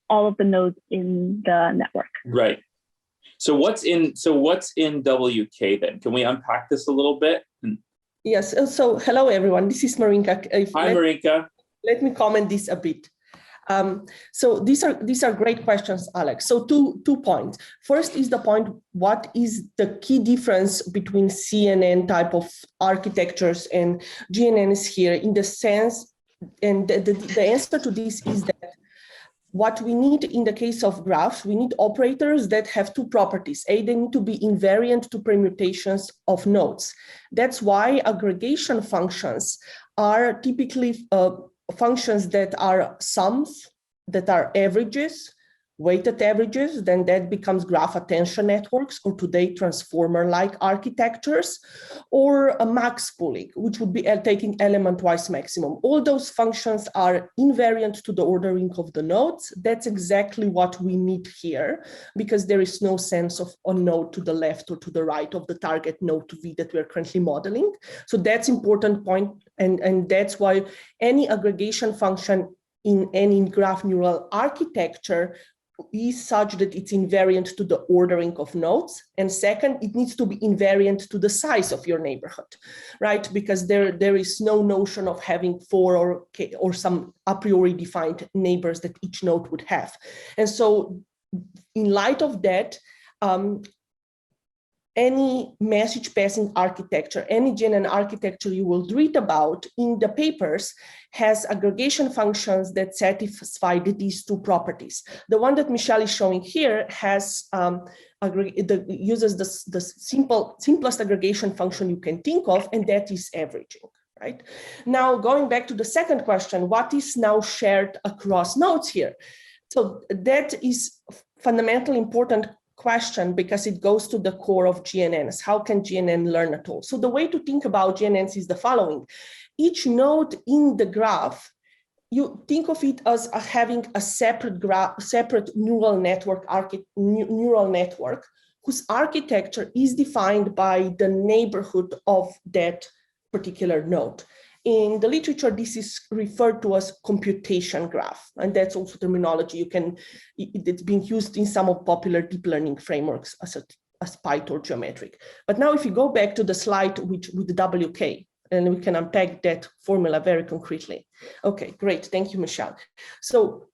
[SPEAKER 1] all of the nodes in the network.
[SPEAKER 3] Right. So what's in WK then? Can we unpack this a little bit?
[SPEAKER 4] Yes. So hello, everyone. This is Marinka.
[SPEAKER 3] Hi, Marinka.
[SPEAKER 4] Let me comment this a bit. So these are great questions, Alex. So two points. First is the point: what is the key difference between CNN type of architectures and GNNs here? In the sense, and the answer to this is that what we need in the case of graphs, we need operators that have two properties. A, they need to be invariant to permutations of nodes. That's why aggregation functions are typically functions that are sums, that are averages, weighted averages, then that becomes graph attention networks, or today transformer-like architectures, or a max pooling, which would be taking element-wise maximum. All those functions are invariant to the ordering of the nodes. That's exactly what we need here, because there is no sense of a node to the left or to the right of the target node to V that we're currently modeling. So that's important point, and that's why any aggregation function in any graph neural architecture is such that it's invariant to the ordering of nodes. And second, it needs to be invariant to the size of your neighborhood, right? Because there is no notion of having 4 or some a priori defined neighbors that each node would have. And so in light of that, any message passing architecture, any GNN architecture you will read about in the papers has aggregation functions that satisfy these two properties. The one that Michelle is showing here has uses the simplest aggregation function you can think of, and that is averaging. Right? Now, going back to the second question, what is now shared across nodes here? So that is fundamentally important question, because it goes to the core of GNNs. How can GNN learn at all? So the way to think about GNNs is the following. Each node in the graph, you think of it as having a separate neural network whose architecture is defined by the neighborhood of that particular node. In the literature, this is referred to as computation graph, and that's also terminology it's being used in some of popular deep learning frameworks as Python geometric. But now if you go back to the slide with the WK, and we can unpack that formula very concretely. Okay, great, thank you, Michelle. So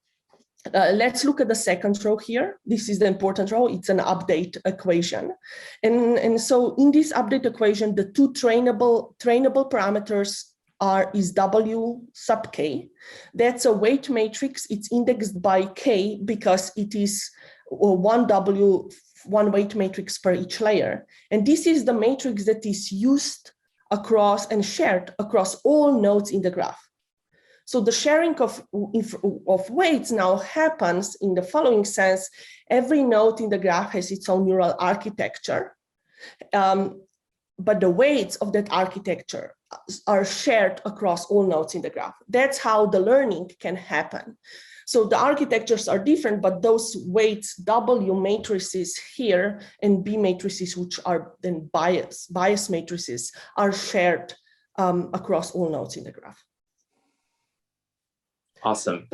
[SPEAKER 4] let's look at the second row here. This is the important row. It's an update equation. And so in this update equation, the two trainable parameters is W sub K. That's a weight matrix. It's indexed by K because it is one weight matrix per each layer. And this is the matrix that is used across and shared across all nodes in the graph. So the sharing of weights now happens in the following sense. Every node in the graph has its own neural architecture. But the weights of that architecture are shared across all nodes in the graph. That's how the learning can happen. So the architectures are different, but those weights, W matrices here and B matrices, which are then bias matrices, are shared across all nodes in the graph.
[SPEAKER 3] Awesome.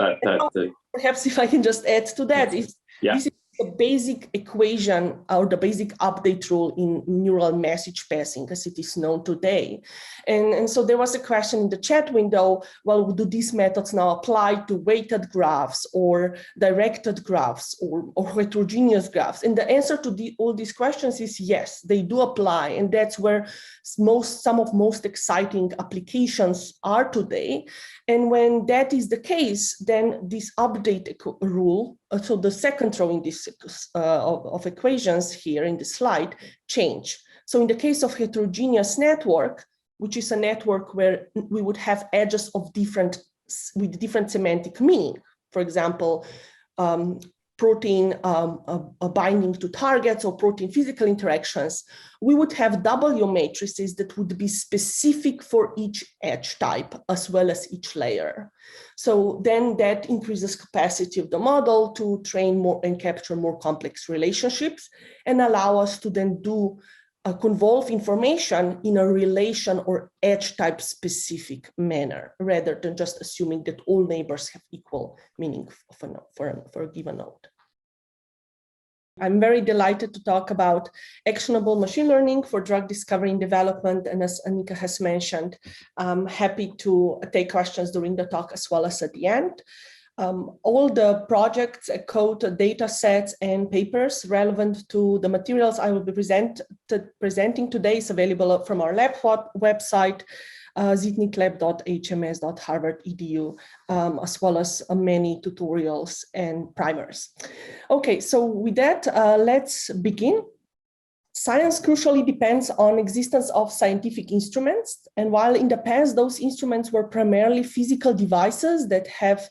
[SPEAKER 4] Perhaps if I can just add to that, is this is the basic equation or the basic update rule in neural message passing as it is known today. And so there was a question in the chat window, well, do these methods now apply to weighted graphs or directed graphs or heterogeneous graphs? And the answer to all these questions is yes, they do apply. And that's where some of most exciting applications are today. And when that is the case, then this update rule, so the second row in this of equations here in the slide, change. So in the case of heterogeneous network, which is a network where we would have edges of with different semantic meaning, for example, protein binding to targets or protein physical interactions, we would have W matrices that would be specific for each edge type as well as each layer. So then that increases capacity of the model to train more and capture more complex relationships and allow us to then convolve information in a relation or edge type specific manner, rather than just assuming that all neighbors have equal meaning for a given node. I'm very delighted to talk about actionable machine learning for drug discovery and development. And as Annika has mentioned, I'm happy to take questions during the talk as well as at the end. All the projects, code, data sets, and papers relevant to the materials I will be presenting today is available from our lab website, zitniklab.hms.harvard.edu, as well as many tutorials and primers. Okay, so with that, let's begin. Science crucially depends on existence of scientific instruments. And while in the past, those instruments were primarily physical devices that have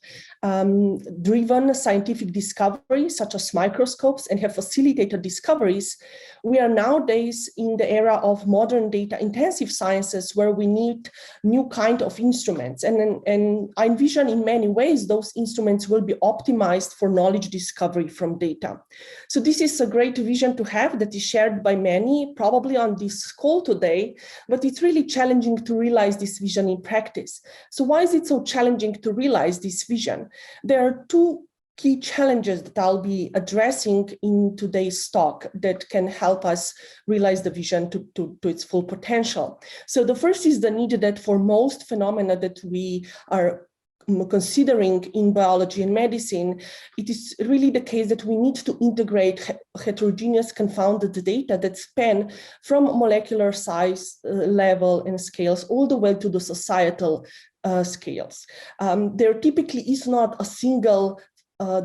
[SPEAKER 4] driven scientific discovery, such as microscopes, and have facilitated discoveries, we are nowadays in the era of modern data-intensive sciences where we need new kind of instruments. And I envision in many ways those instruments will be optimized for knowledge discovery from data. So this is a great vision to have that is shared by many, probably on this call today, but it's really challenging to realize this vision in practice. So why is it so challenging to realize this vision? There are two key challenges that I'll be addressing in today's talk that can help us realize the vision to its full potential. So the first is the need that for most phenomena that we are considering in biology and medicine, it is really the case that we need to integrate heterogeneous confounded data that span from molecular size level and scales all the way to the societal scales. There typically is not a single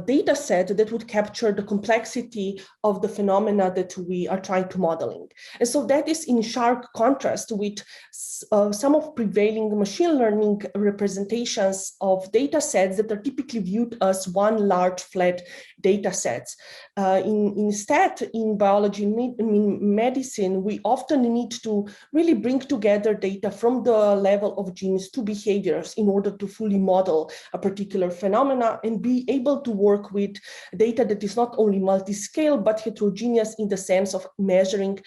[SPEAKER 4] data set that would capture the complexity of the phenomena that we are trying to modeling. And so that is in sharp contrast with some of prevailing machine learning representations of data sets that are typically viewed as one large flat data sets. Instead, in biology and medicine, we often need to really bring together data from the level of genes to behaviors in order to fully model a particular phenomena and be able to work with data that is not only multi-scale, but heterogeneous in the sense of measuring,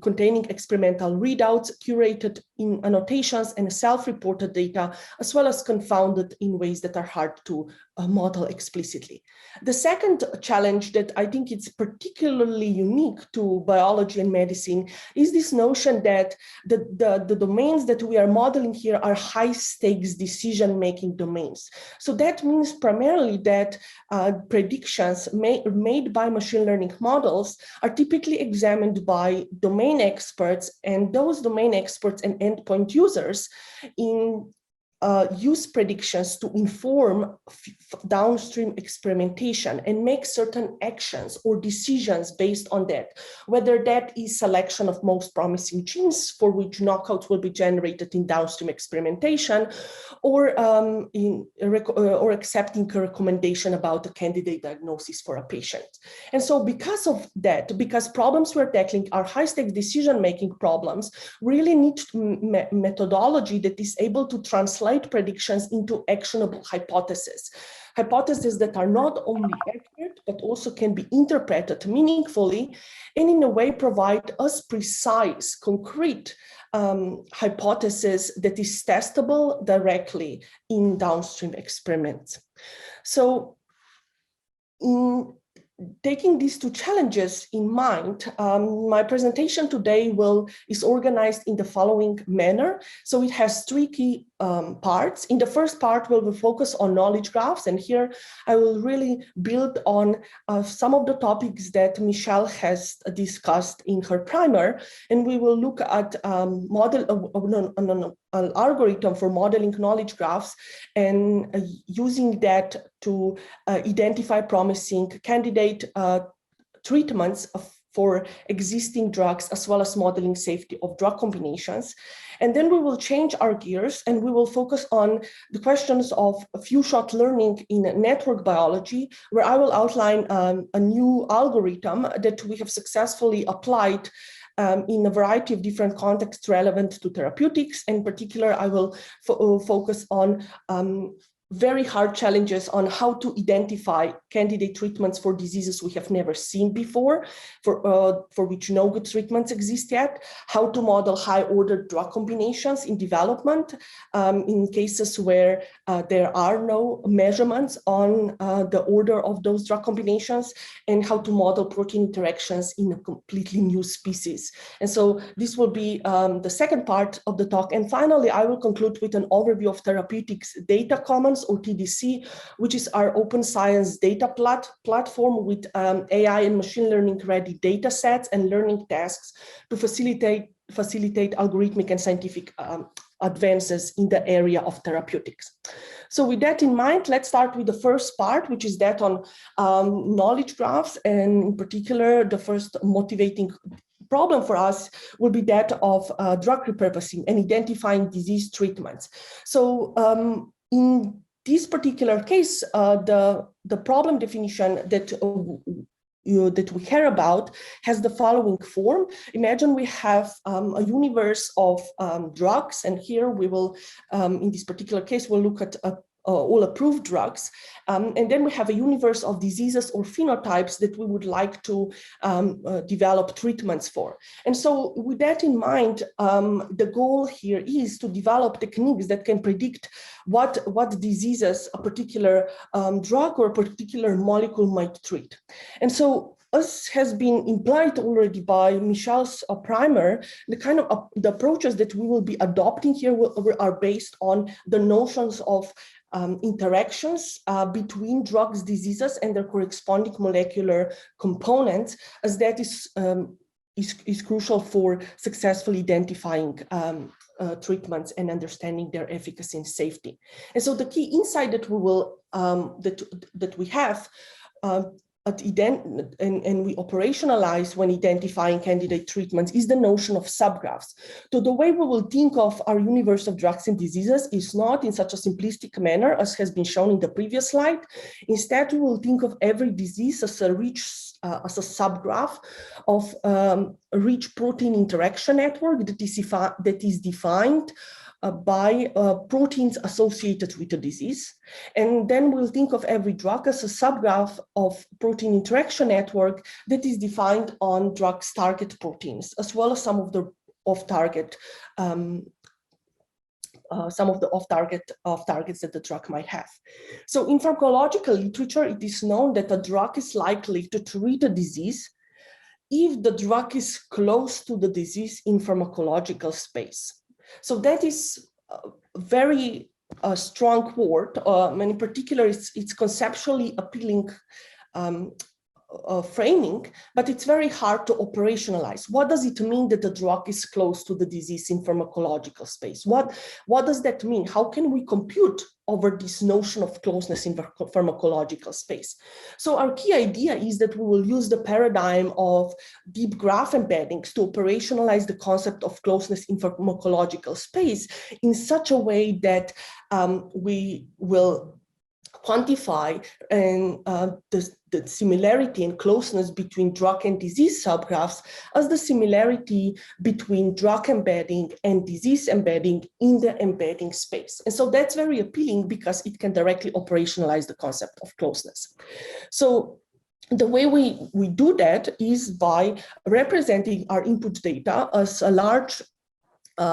[SPEAKER 4] containing experimental readouts, curated in annotations and self-reported data, as well as confounded in ways that are hard to model explicitly. The second challenge that I think is particularly unique to biology and medicine is this notion that the domains that we are modeling here are high-stakes decision-making domains. So that means primarily that predictions made by machine learning models are typically examined by domain experts, and those domain experts and endpoint users in use predictions to inform downstream experimentation and make certain actions or decisions based on that, whether that is selection of most promising genes for which knockouts will be generated in downstream experimentation, or accepting a recommendation about a candidate diagnosis for a patient. And so because of that, because problems we're tackling are high-stakes decision-making problems, really need methodology that is able to translate predictions into actionable hypotheses. Hypotheses that are not only accurate, but also can be interpreted meaningfully and in a way provide us precise, concrete hypothesis that is testable directly in downstream experiments. So in taking these two challenges in mind, my presentation today is organized in the following manner. So it has three key parts. In the first part, we will focus on knowledge graphs, and here I will really build on some of the topics that Michelle has discussed in her primer, and we will look at an algorithm for modeling knowledge graphs and using that to identify promising candidate treatments for existing drugs, as well as modeling safety of drug combinations. And then we will change our gears and we will focus on the questions of few-shot learning in network biology, where I will outline a new algorithm that we have successfully applied in a variety of different contexts relevant to therapeutics. In particular, I will focus on very hard challenges on how to identify candidate treatments for diseases we have never seen before, for which no good treatments exist yet, how to model high-order drug combinations in development in cases where there are no measurements on the order of those drug combinations, and how to model protein interactions in a completely new species. And so this will be the second part of the talk. And finally, I will conclude with an overview of therapeutics data commons, or TDC, which is our open science data platform with AI and machine learning ready data sets and learning tasks to facilitate algorithmic and scientific advances in the area of therapeutics. So with that in mind, let's start with the first part, which is that on knowledge graphs, and in particular, the first motivating problem for us will be that of drug repurposing and identifying disease treatments. So in this particular case, the problem definition that we care about has the following form. Imagine we have a universe of drugs, and here we will, in this particular case, we'll look at all approved drugs. And then we have a universe of diseases or phenotypes that we would like to develop treatments for. And so with that in mind, the goal here is to develop techniques that can predict what diseases a particular drug or a particular molecule might treat. And so, as has been implied already by Michelle's primer, the approaches that we will be adopting here are based on the notions of interactions between drugs, diseases, and their corresponding molecular components, as that is crucial for successfully identifying treatments and understanding their efficacy and safety. And so the key insight that we will that we have and we operationalize when identifying candidate treatments is the notion of subgraphs. So the way we will think of our universe of drugs and diseases is not in such a simplistic manner as has been shown in the previous slide. Instead, we will think of every disease as a subgraph of a rich protein interaction network that is defined by proteins associated with the disease. And then we'll think of every drug as a subgraph of protein interaction network that is defined on drugs' target proteins, as well as some of the off-target targets that the drug might have. So in pharmacological literature, it is known that a drug is likely to treat a disease if the drug is close to the disease in pharmacological space. So that is a very strong word, and in particular, it's conceptually appealing framing, but it's very hard to operationalize. What does it mean that the drug is close to the disease in pharmacological space? What does that mean? How can we compute over this notion of closeness in pharmacological space? So our key idea is that we will use the paradigm of deep graph embeddings to operationalize the concept of closeness in pharmacological space in such a way that we will quantify and the similarity and closeness between drug and disease subgraphs as the similarity between drug embedding and disease embedding in the embedding space. And so that's very appealing because it can directly operationalize the concept of closeness. So the way we do that is by representing our input data as a large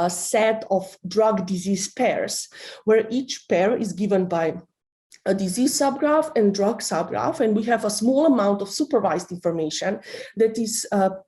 [SPEAKER 4] set of drug disease pairs, where each pair is given by a disease subgraph and drug subgraph, and we have a small amount of supervised information that is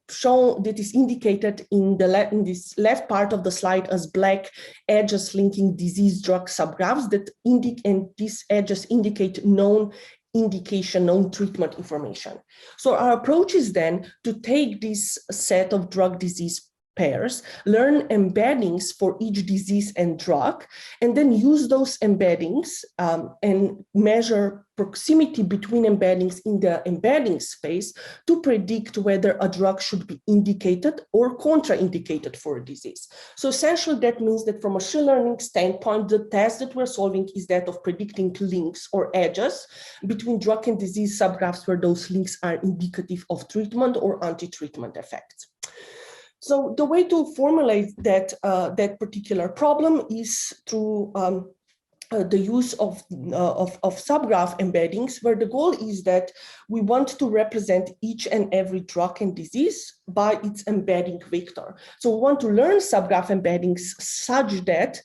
[SPEAKER 4] shown, that is indicated in this left part of the slide as black edges linking disease drug subgraphs that indicate, and these edges indicate known indication, known treatment information. So our approach is then to take this set of drug disease pairs, learn embeddings for each disease and drug, and then use those embeddings and measure proximity between embeddings in the embedding space to predict whether a drug should be indicated or contraindicated for a disease. So essentially that means that from a machine learning standpoint, the task that we're solving is that of predicting links or edges between drug and disease subgraphs where those links are indicative of treatment or anti-treatment effects. So the way to formulate that, that particular problem is through the use of subgraph embeddings, where the goal is that we want to represent each and every drug and disease by its embedding vector. So we want to learn subgraph embeddings such that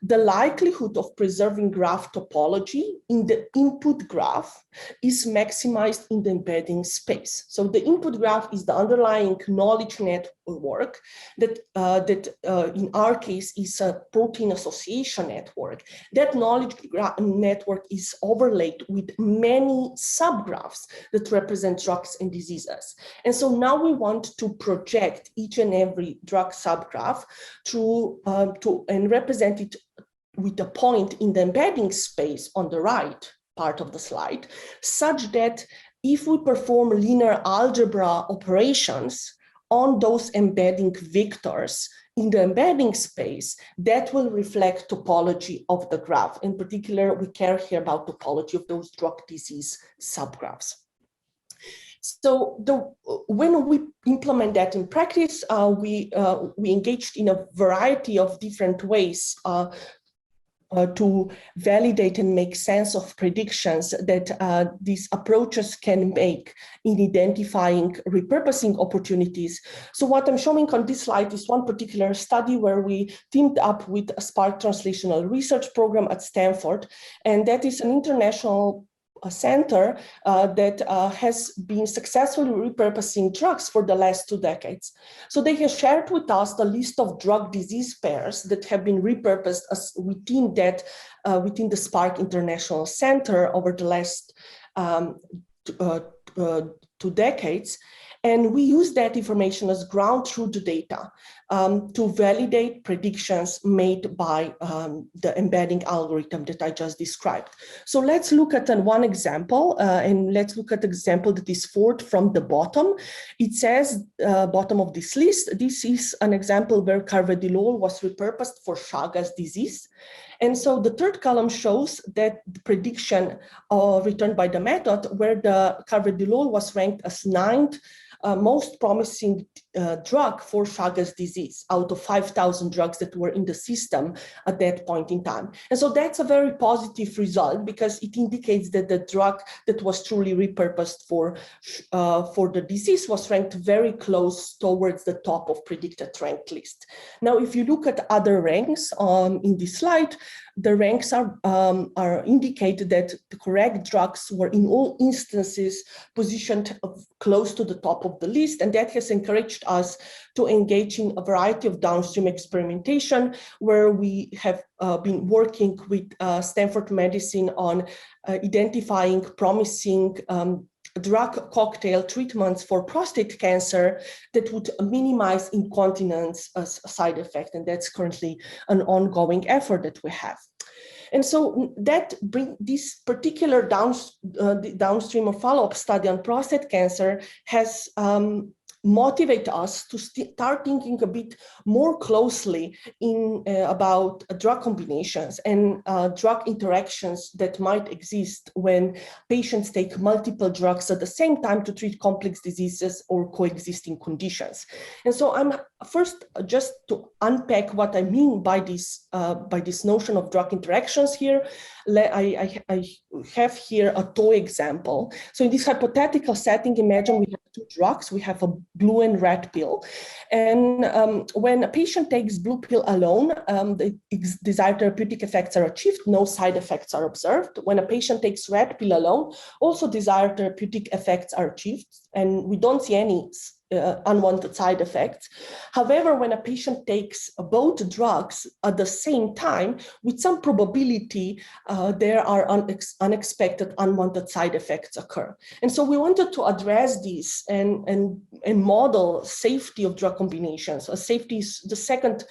[SPEAKER 4] the likelihood of preserving graph topology in the input graph is maximized in the embedding space. So the input graph is the underlying knowledge network that, in our case is a protein association network. That knowledge network is overlaid with many subgraphs that represent drugs and diseases. And so now we want to project each and every drug subgraph and represent it with a point in the embedding space on the right part of the slide, such that if we perform linear algebra operations on those embedding vectors in the embedding space, that will reflect topology of the graph. In particular, we care here about topology of those drug disease subgraphs. So when we implement that in practice, we engaged in a variety of different ways to validate and make sense of predictions that these approaches can make in identifying repurposing opportunities. So what I'm showing on this slide is one particular study where we teamed up with a Spark Translational Research Program at Stanford, and that is an international center that has been successfully repurposing drugs for the last 2 decades. So they have shared with us the list of drug disease pairs that have been repurposed as within the Spark International Center over the last 2 decades. And we use that information as ground truth data to validate predictions made by the embedding algorithm that I just described. So let's look at one example, and let's look at the example that is fourth from the bottom. It says, bottom of this list, this is an example where carvedilol was repurposed for Chagas disease. And so the third column shows that the prediction returned by the method where the carvedilol was ranked as 9th most promising drug for Chagas disease out of 5,000 drugs that were in the system at that point in time. And so that's a very positive result because it indicates that the drug that was truly repurposed for the disease was ranked very close towards the top of predicted ranked list. Now, if you look at other ranks in this slide, the ranks are indicated that the correct drugs were in all instances positioned close to the top of the list, and that has encouraged us to engage in a variety of downstream experimentation where we have been working with Stanford Medicine on identifying promising drug cocktail treatments for prostate cancer that would minimize incontinence as a side effect. And that's currently an ongoing effort that we have. And so that this particular downstream of follow-up study on prostate cancer has motivate us to start thinking a bit more closely about drug combinations and drug interactions that might exist when patients take multiple drugs at the same time to treat complex diseases or coexisting conditions. And so I'm first just to unpack what I mean by this notion of drug interactions here. I have here a toy example. So in this hypothetical setting, imagine we have two drugs. We have a blue and red pill. And when a patient takes blue pill alone, the desired therapeutic effects are achieved. No side effects are observed. When a patient takes red pill alone, also desired therapeutic effects are achieved. And we don't see any unwanted side effects. However, when a patient takes both drugs at the same time, with some probability, there are unexpected unwanted side effects occur. And so we wanted to address this and model safety of drug combinations. Safety is the second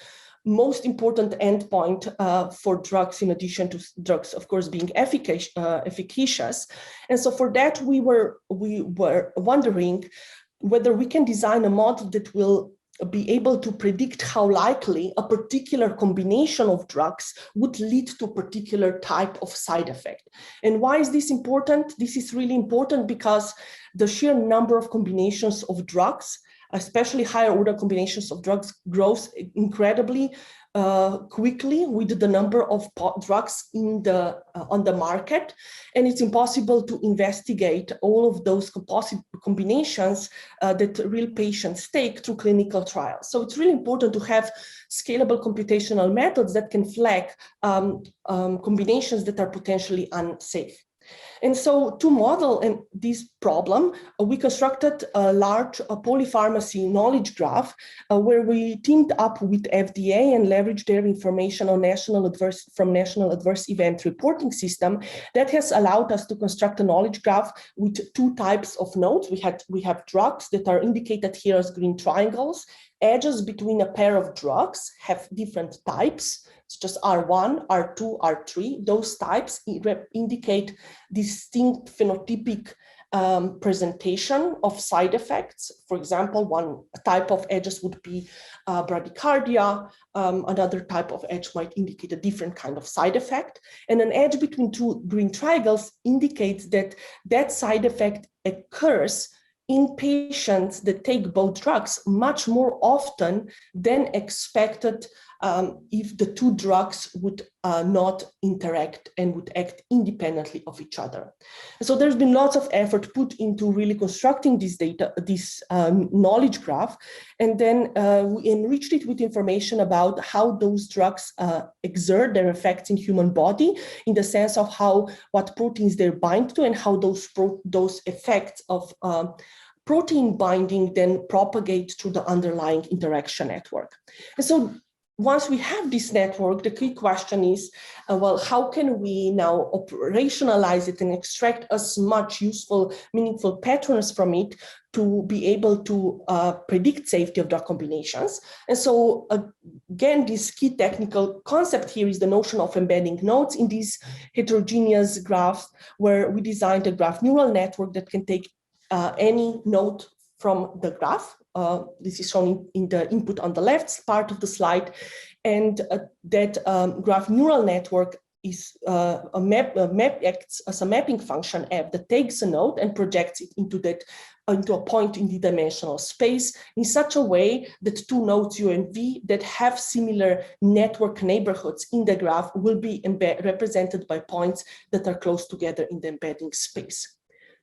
[SPEAKER 4] most important endpoint for drugs, in addition to drugs, of course, being efficacious. And so for that, we were wondering whether we can design a model that will be able to predict how likely a particular combination of drugs would lead to a particular type of side effect. And why is this important? This is really important because the sheer number of combinations of drugs, especially higher order combinations of drugs, grows incredibly quickly with the number of drugs on the market, and it's impossible to investigate all of those possible combinations that real patients take through clinical trials. So it's really important to have scalable computational methods that can flag combinations that are potentially unsafe. And so to model this problem, we constructed a large polypharmacy knowledge graph where we teamed up with FDA and leveraged their information on National Adverse Event Reporting System that has allowed us to construct a knowledge graph with two types of nodes. We have drugs that are indicated here as green triangles. Edges between a pair of drugs have different types. It's just R1, R2, R3. Those types indicate distinct phenotypic presentation of side effects. For example, one type of edges would be bradycardia. Another type of edge might indicate a different kind of side effect. And an edge between two green triangles indicates that that side effect occurs in patients that take both drugs much more often than expected if the two drugs would not interact and would act independently of each other. So there's been lots of effort put into really constructing this data, this knowledge graph, and then we enriched it with information about how those drugs exert their effects in human body, in the sense of what proteins they bind to and how those effects of protein binding then propagate through the underlying interaction network. And so once we have this network, the key question is, well, how can we now operationalize it and extract as much useful, meaningful patterns from it to be able to predict safety of drug combinations? And so again, this key technical concept here is the notion of embedding nodes in these heterogeneous graphs, where we designed a graph neural network that can take any node from the graph. This is shown in the input on the left part of the slide. And that graph neural network is a map acts as a mapping function app that takes a node and projects it into a point in the dimensional space in such a way that two nodes U and V that have similar network neighborhoods in the graph will be represented by points that are close together in the embedding space.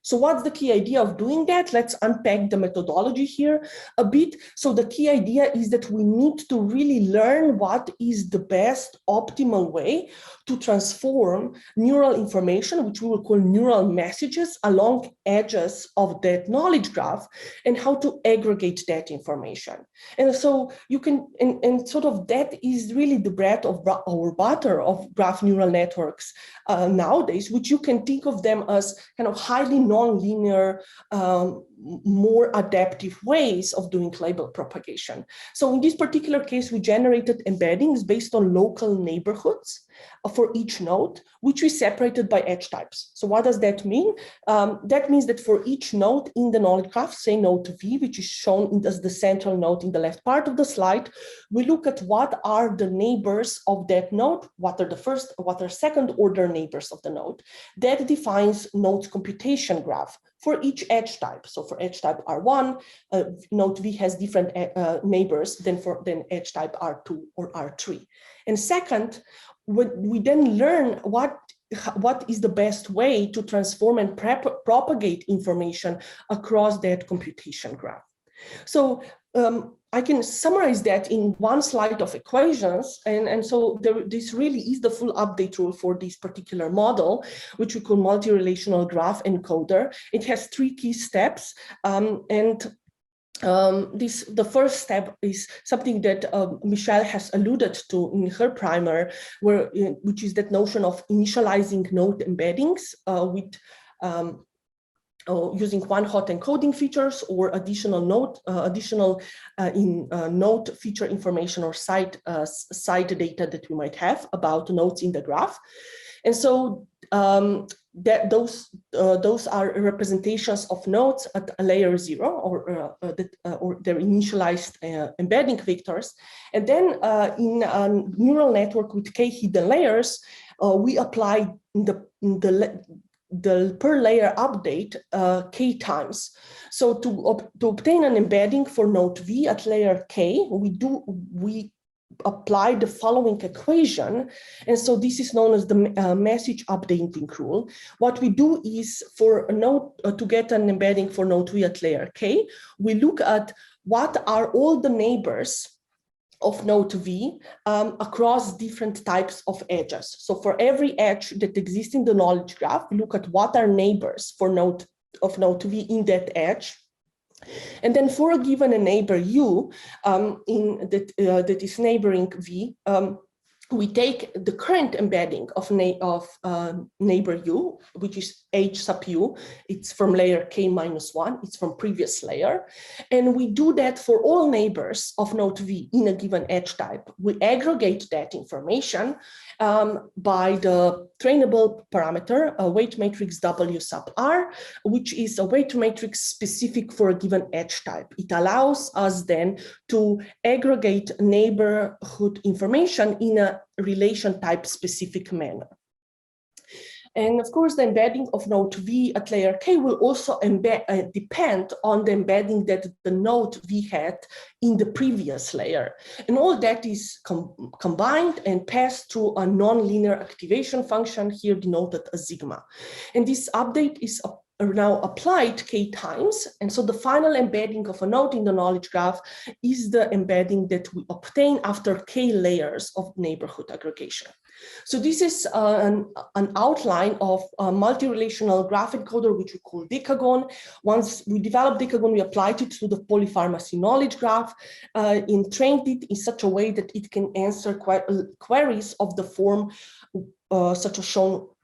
[SPEAKER 4] So what's the key idea of doing that? Let's unpack the methodology here a bit. So the key idea is that we need to really learn what is the best optimal way to transform neural information, which we will call neural messages, along edges of that knowledge graph, and how to aggregate that information. And so you can, and sort of that is really the bread of our butter of graph neural networks nowadays, which you can think of them as kind of highly non-linear, more adaptive ways of doing label propagation. So in this particular case, we generated embeddings based on local neighborhoods for each node, which we separated by edge types. So what does that mean? That means that for each node in the knowledge graph, say node V, which is shown as the central node in the left part of the slide, we look at what are the neighbors of that node, what are the first, what are second order neighbors of the node. That defines node's computation graph for each edge type. So for edge type R1, node V has different neighbors than edge type R2 or R3. And second, we then learn what is the best way to transform and propagate information across that computation graph. So I can summarize that in one slide of equations. And so this really is the full update rule for this particular model, which we call multi-relational graph encoder. It has 3 key steps. The first step is something that Michelle has alluded to in her primer, which is that notion of initializing node embeddings with using one-hot encoding features or additional node feature information or site data that we might have about nodes in the graph. And so those are representations of nodes at a layer 0 or their initialized embedding vectors. And then in a neural network with k hidden layers, we apply the per layer update k times. So to obtain an embedding for node V at layer k, we apply the following equation. And so this is known as the message updating rule. What we do is for a node to get an embedding for node V at layer k, we look at what are all the neighbors of node V across different types of edges. So for every edge that exists in the knowledge graph, we look at what are neighbors for node V in that edge. And then for a given neighbor U that is neighboring V, we take the current embedding of neighbor U, which is H sub U. It's from layer k-1, it's from previous layer. And we do that for all neighbors of node V in a given edge type. We aggregate that information by the trainable parameter, a weight matrix W sub R, which is a weight matrix specific for a given edge type. It allows us then to aggregate neighborhood information in a relation type specific manner. And of course, the embedding of node V at layer K will also depend on the embedding that the node V had in the previous layer. And all that is combined and passed through a nonlinear activation function here denoted as sigma. And this update is now applied k times. And so the final embedding of a node in the knowledge graph is the embedding that we obtain after k layers of neighborhood aggregation. So this is an outline of a multi-relational graph encoder, which we call Decagon. Once we developed Decagon, we applied it to the polypharmacy knowledge graph and trained it in such a way that it can answer queries of the form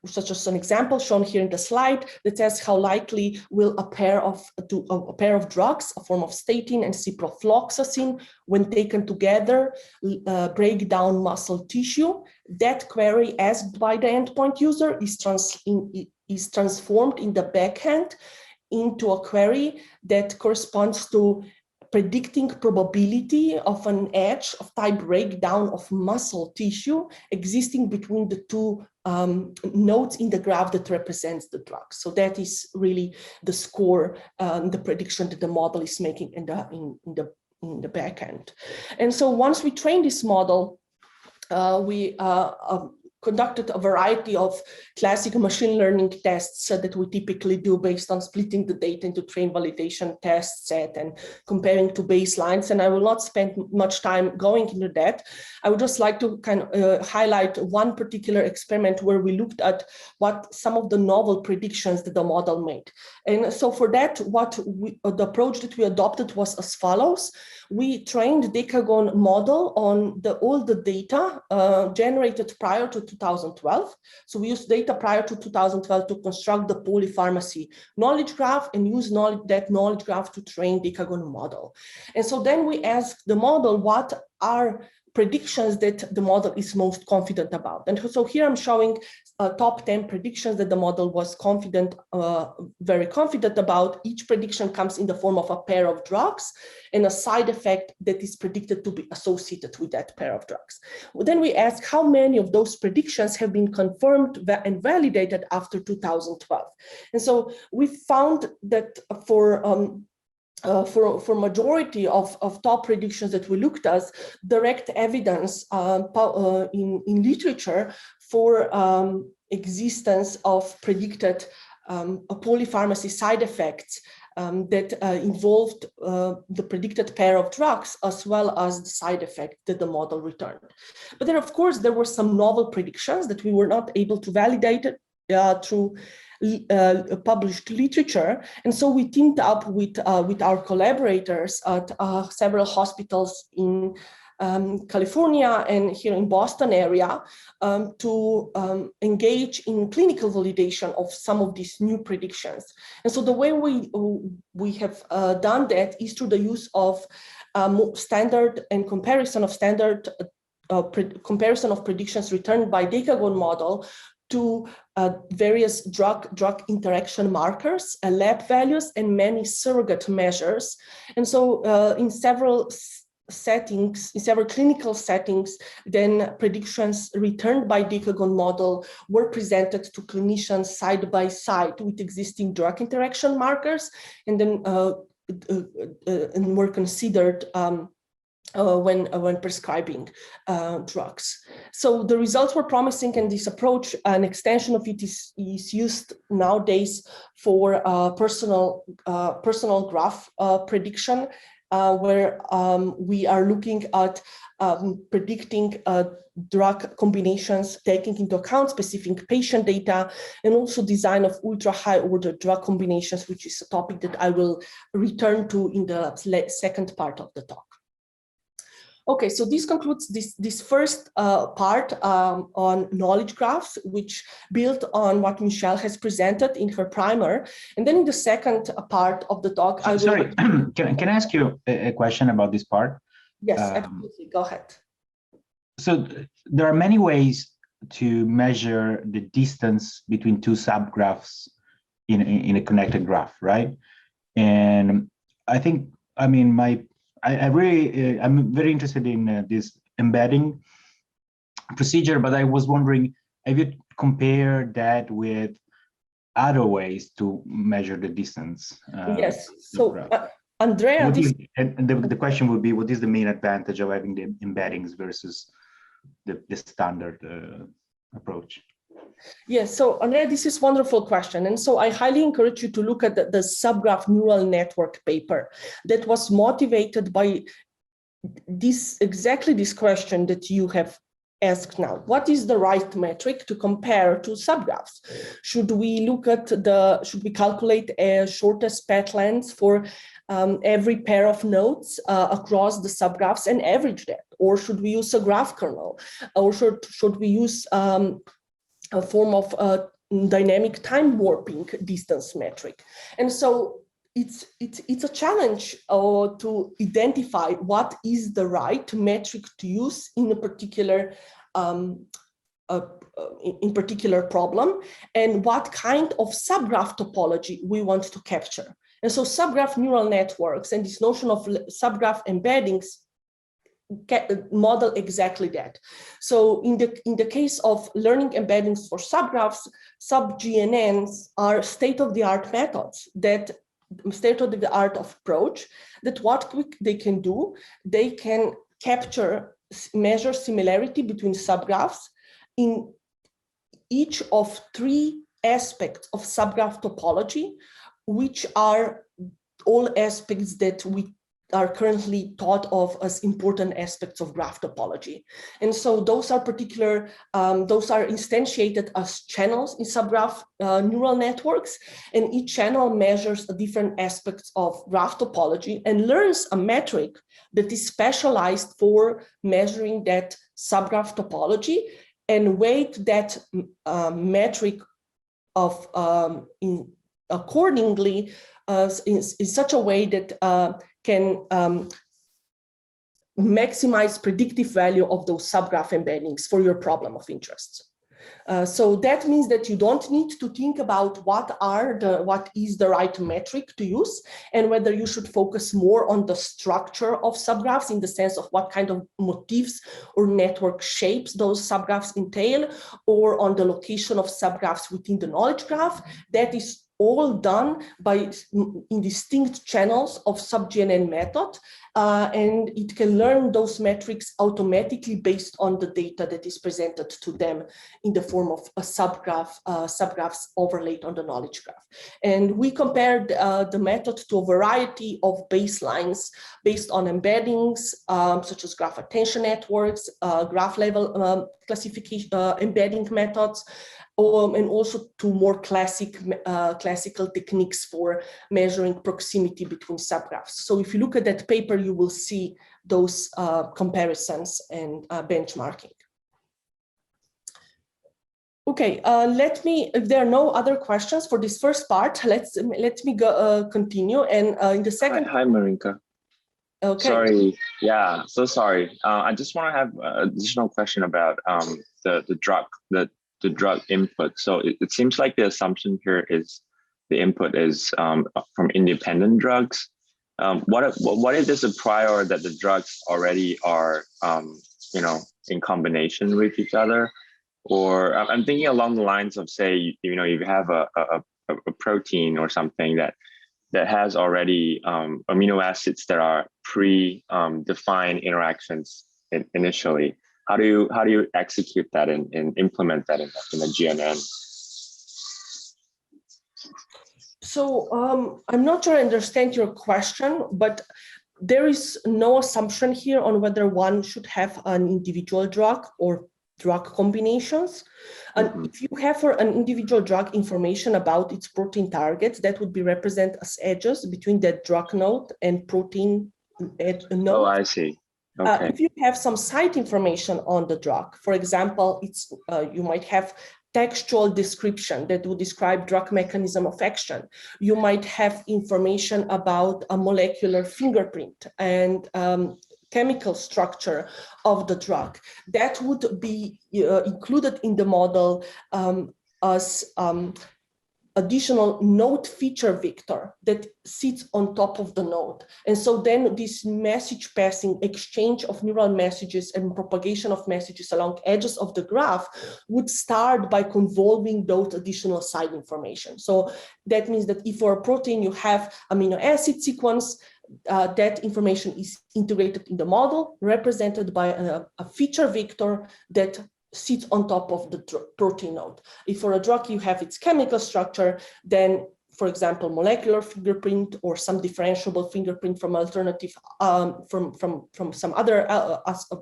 [SPEAKER 4] such as an example shown here in the slide that says how likely will a pair of drugs, a form of statin and ciprofloxacin, when taken together, break down muscle tissue. That query asked by the endpoint user is transformed in the backend into a query that corresponds to predicting probability of an edge of type breakdown of muscle tissue existing between the two nodes in the graph that represents the drug. So that is really the score, the prediction that the model is making in the backend. And so once we train this model, we conducted a variety of classic machine learning tests that we typically do based on splitting the data into train validation test set and comparing to baselines. And I will not spend much time going into that. I would just like to kind of highlight one particular experiment where we looked at what some of the novel predictions that the model made. And so for that, the approach that we adopted was as follows. We trained Decagon model on all the data generated prior to 2012. So we used data prior to 2012 to construct the polypharmacy knowledge graph and use that knowledge graph to train Decagon model. And so then we asked the model, what are predictions that the model is most confident about? And so here I'm showing top 10 predictions that the model was very confident about. Each prediction comes in the form of a pair of drugs and a side effect that is predicted to be associated with that pair of drugs. Then we ask how many of those predictions have been confirmed and validated after 2012. And so we found that for majority of top predictions that we looked at, direct evidence in literature for existence of predicted polypharmacy side effects that involved the predicted pair of drugs as well as the side effect that the model returned. But then, of course, there were some novel predictions that we were not able to validate through published literature, and so we teamed up with our collaborators at several hospitals in California and here in Boston area to engage in clinical validation of some of these new predictions. And so the way we have done that is through the use of standard and comparison of predictions returned by Decagon model to various drug interaction markers, lab values, and many surrogate measures. And so in several settings, in several clinical settings, then predictions returned by Decagon model were presented to clinicians side by side with existing drug interaction markers, and then and were considered when prescribing drugs. So the results were promising, and this approach, an extension of it is used nowadays for personal graph prediction, where we are looking at predicting drug combinations, taking into account specific patient data, and also design of ultra high order drug combinations, which is a topic that I will return to in the second part of the talk. Okay, so this concludes this first part on knowledge graphs, which built on what Michelle has presented in her primer. And then in the second part of the talk, I will...
[SPEAKER 5] Sorry, can I ask you a question about this part?
[SPEAKER 4] Yes, absolutely, go ahead.
[SPEAKER 5] So there are many ways to measure the distance between two subgraphs in a connected graph, right? And I think, I mean, I'm very interested in this embedding procedure, but I was wondering, have you compared that with other ways to measure the distance?
[SPEAKER 4] Yes, so Andrea,
[SPEAKER 5] the question would be, what is the main advantage of having the embeddings versus the standard approach?
[SPEAKER 4] Yes, so Andrea, this is a wonderful question. And so I highly encourage you to look at the subgraph neural network paper that was motivated by exactly this question that you have asked now. What is the right metric to compare two subgraphs? Should we should we calculate a shortest path length for every pair of nodes across the subgraphs and average that? Or should we use a graph kernel? Or should we use a form of dynamic time warping distance metric? And so it's a challenge to identify what is the right metric to use in a particular problem, and what kind of subgraph topology we want to capture. And so subgraph neural networks and this notion of subgraph embeddings model exactly that. So in the case of learning embeddings for subgraphs, sub-GNNs are state-of-the-art methods, that state-of-the-art approach, that what they can do, they can measure similarity between subgraphs in each of three aspects of subgraph topology, which are all aspects that we are currently thought of as important aspects of graph topology. And so those are instantiated as channels in subgraph neural networks, and each channel measures a different aspects of graph topology and learns a metric that is specialized for measuring that subgraph topology and weight that metric of accordingly in such a way that can maximize predictive value of those subgraph embeddings for your problem of interest. So that means that you don't need to think about what is the right metric to use and whether you should focus more on the structure of subgraphs in the sense of what kind of motifs or network shapes those subgraphs entail, or on the location of subgraphs within the knowledge graph. That is all done in distinct channels of sub-GNN method, and it can learn those metrics automatically based on the data that is presented to them in the form of a subgraphs overlaid on the knowledge graph. And we compared the method to a variety of baselines based on embeddings, such as graph attention networks, graph level classification embedding methods, and also to more classical techniques for measuring proximity between subgraphs. So if you look at that paper, you will see those comparisons and benchmarking. Okay, if there are no other questions for this first part, let me go, continue. And in the second.
[SPEAKER 6] Hi, Marinka.
[SPEAKER 4] Okay.
[SPEAKER 6] Sorry. Yeah, so sorry. I just want to have an additional question about the drug input. So it seems like the assumption here is the input is from independent drugs. What if there's a prior that the drugs already are in combination with each other? Or I'm thinking along the lines of, say, you have a protein or something that has already amino acids that are pre-defined interactions initially. How do you execute that and implement that in a GNN?
[SPEAKER 4] So I'm not sure I understand your question, but there is no assumption here on whether one should have an individual drug or drug combinations. And if you have for an individual drug information about its protein targets, that would be represented as edges between that drug node and protein node.
[SPEAKER 6] Oh, I see. Okay.
[SPEAKER 4] If you have some site information on the drug, for example, you might have textual description that would describe drug mechanism of action. You might have information about a molecular fingerprint and chemical structure of the drug. That would be included in the model as additional node feature vector that sits on top of the node. And so then this message passing, exchange of neural messages and propagation of messages along edges of the graph would start by convolving those additional side information. So that means that if for a protein you have amino acid sequence, that information is integrated in the model, represented by a feature vector that sits on top of the protein node. If for a drug you have its chemical structure, then, for example, molecular fingerprint or some differentiable fingerprint from alternative from some other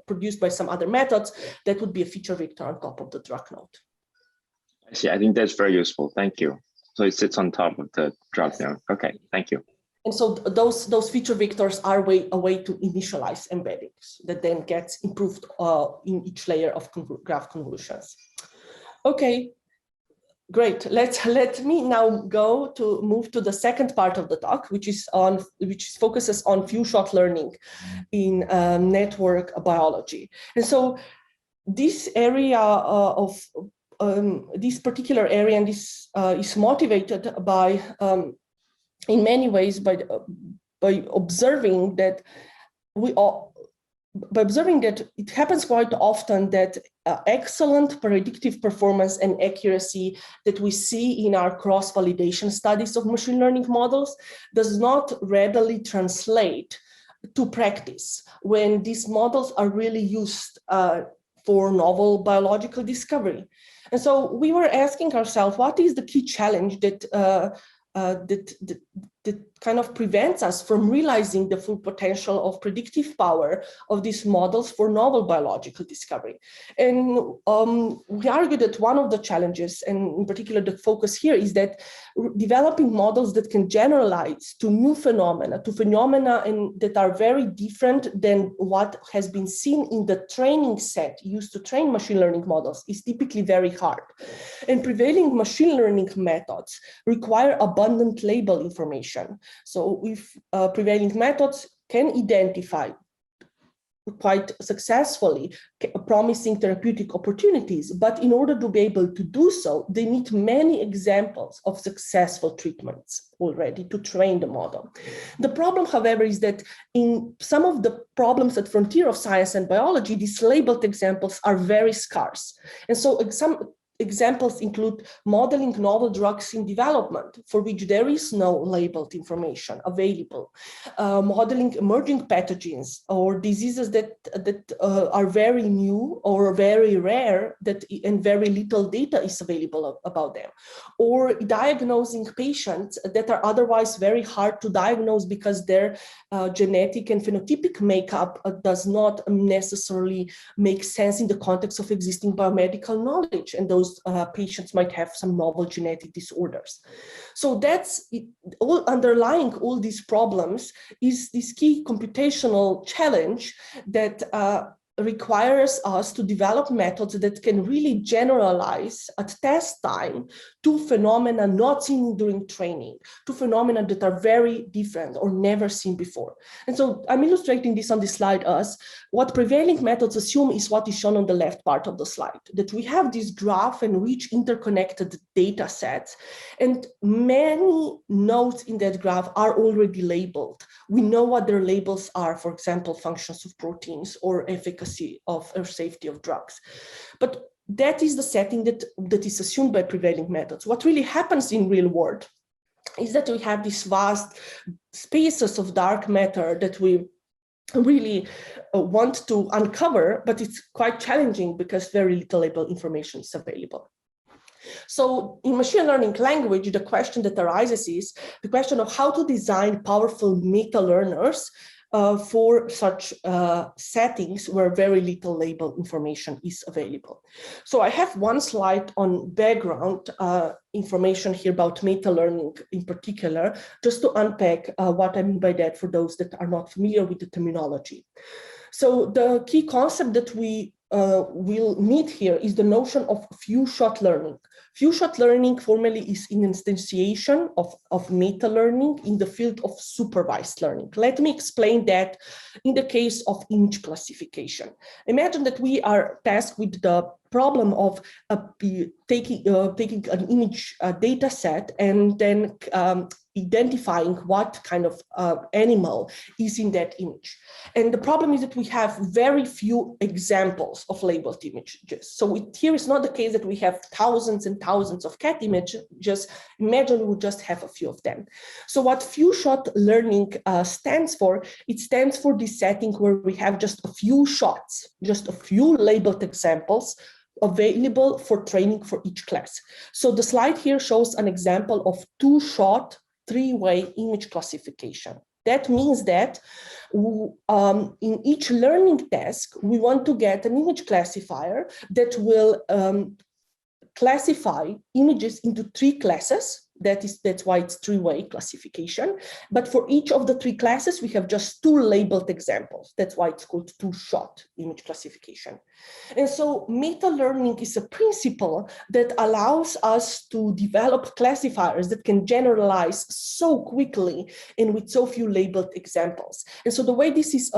[SPEAKER 4] produced by some other methods, that would be a feature vector on top of the drug node.
[SPEAKER 6] I see. I think that's very useful. Thank you. So it sits on top of the drug node. Okay. Thank you.
[SPEAKER 4] And so those feature vectors are a way to initialize embeddings that then gets improved in each layer of graph convolutions. Okay, great. Let me now move to the second part of the talk, which focuses on few-shot learning in network biology. And so this area this particular area, and this is motivated by in many ways by observing that it happens quite often that excellent predictive performance and accuracy that we see in our cross-validation studies of machine learning models does not readily translate to practice when these models are really used for novel biological discovery. And so we were asking ourselves, what is the key challenge that kind of prevents us from realizing the full potential of predictive power of these models for novel biological discovery. And we argue that one of the challenges, and in particular the focus here, is that developing models that can generalize to new phenomena, that are very different than what has been seen in the training set used to train machine learning models, is typically very hard. And prevailing machine learning methods require abundant label information. So if prevailing methods can identify quite successfully promising therapeutic opportunities, but in order to be able to do so, they need many examples of successful treatments already to train the model. The problem, however, is that in some of the problems at frontier of science and biology, these labeled examples are very scarce. And so some examples include modeling novel drugs in development for which there is no labeled information available, modeling emerging pathogens or diseases that are very new or very rare and very little data is available about them, or diagnosing patients that are otherwise very hard to diagnose because their genetic and phenotypic makeup does not necessarily make sense in the context of existing biomedical knowledge, and those patients might have some novel genetic disorders. So that's it. All underlying all these problems is this key computational challenge that requires us to develop methods that can really generalize at test time to phenomena not seen during training, to phenomena that are very different or never seen before. And so I'm illustrating this on the slide as what prevailing methods assume is what is shown on the left part of the slide, that we have this graph and rich interconnected data sets, and many nodes in that graph are already labeled. We know what their labels are, for example, functions of proteins or efficacy of or safety of drugs. But that is the setting that is assumed by prevailing methods. What really happens in real world is that we have these vast spaces of dark matter that we really want to uncover, but it's quite challenging because very little label information is available. So in machine learning language, the question that arises is the question of how to design powerful meta learners for such settings where very little label information is available. So I have one slide on background information here about meta learning in particular, just to unpack what I mean by that for those that are not familiar with the terminology. So the key concept that we will meet here is the notion of few-shot learning. Few-shot learning formally is an instantiation of meta-learning in the field of supervised learning. Let me explain that in the case of image classification. Imagine that we are tasked with the problem of taking an image data set and then identifying what kind of animal is in that image. And the problem is that we have very few examples of labeled images. So here is not the case that we have thousands and thousands of cat images, just imagine we would just have a few of them. So what few-shot learning stands for, it stands for this setting where we have just a few shots, just a few labeled examples available for training for each class. So the slide here shows an example of two-shot, three-way image classification. That means that in each learning task, we want to get an image classifier that will classify images into three classes. That's why it's three-way classification. But for each of the three classes, we have just two labeled examples. That's why it's called two-shot image classification. And so meta-learning is a principle that allows us to develop classifiers that can generalize so quickly and with so few labeled examples. And so the way this is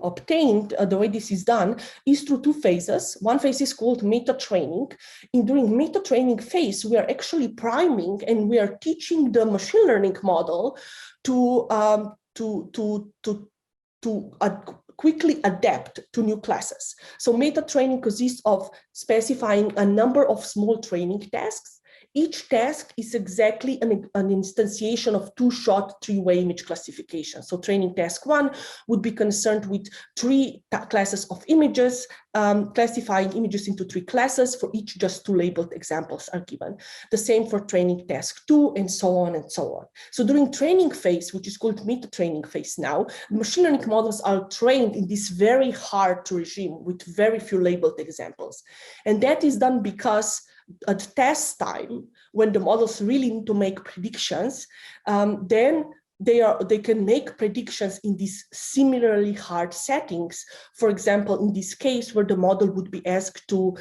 [SPEAKER 4] obtained, the way this is done is through two phases. One phase is called meta training. During meta training phase, we are actually priming and we are teaching the machine learning model to quickly adapt to new classes. So meta training consists of specifying a number of small training tasks. Each task is exactly an instantiation of two-shot, three-way image classification. So training task 1 would be concerned with 3 classes of images, classifying images into 3 classes. For each, just 2 labeled examples are given. The same for training task 2, and so on and so on. So during training phase, which is called meta-training phase now, machine learning models are trained in this very hard regime with very few labeled examples. And that is done because at test time, when the models really need to make predictions, then they can make predictions in these similarly hard settings. For example, in this case, where the model would be asked to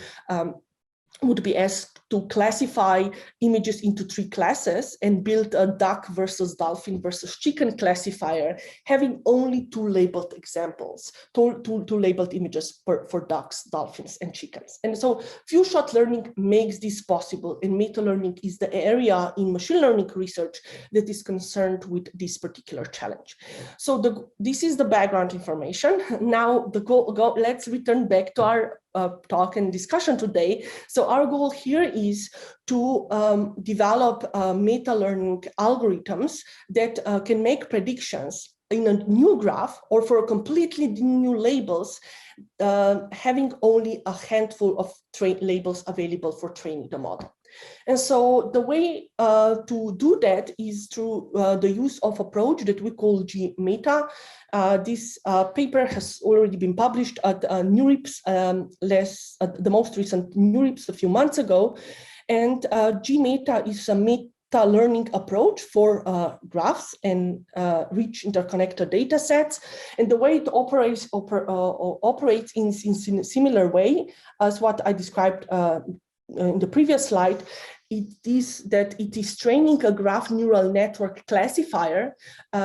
[SPEAKER 4] classify images into 3 classes and build a duck versus dolphin versus chicken classifier, having only 2 labeled examples, two labeled images for ducks, dolphins, and chickens. And so few-shot learning makes this possible, and meta-learning is the area in machine learning research that is concerned with this particular challenge. So this is the background information. Now let's return back to our talk and discussion today. So our goal here is to develop meta-learning algorithms that can make predictions in a new graph or for completely new labels, having only a handful of labels available for training the model. And so the way to do that is through the use of approach that we call G-Meta. This paper has already been published at NeurIPS, the most recent NeurIPS a few months ago. And G-Meta is a meta-learning approach for graphs and rich interconnected data sets. And the way it operates in a similar way as what I described in the previous slide, it is training a graph neural network classifier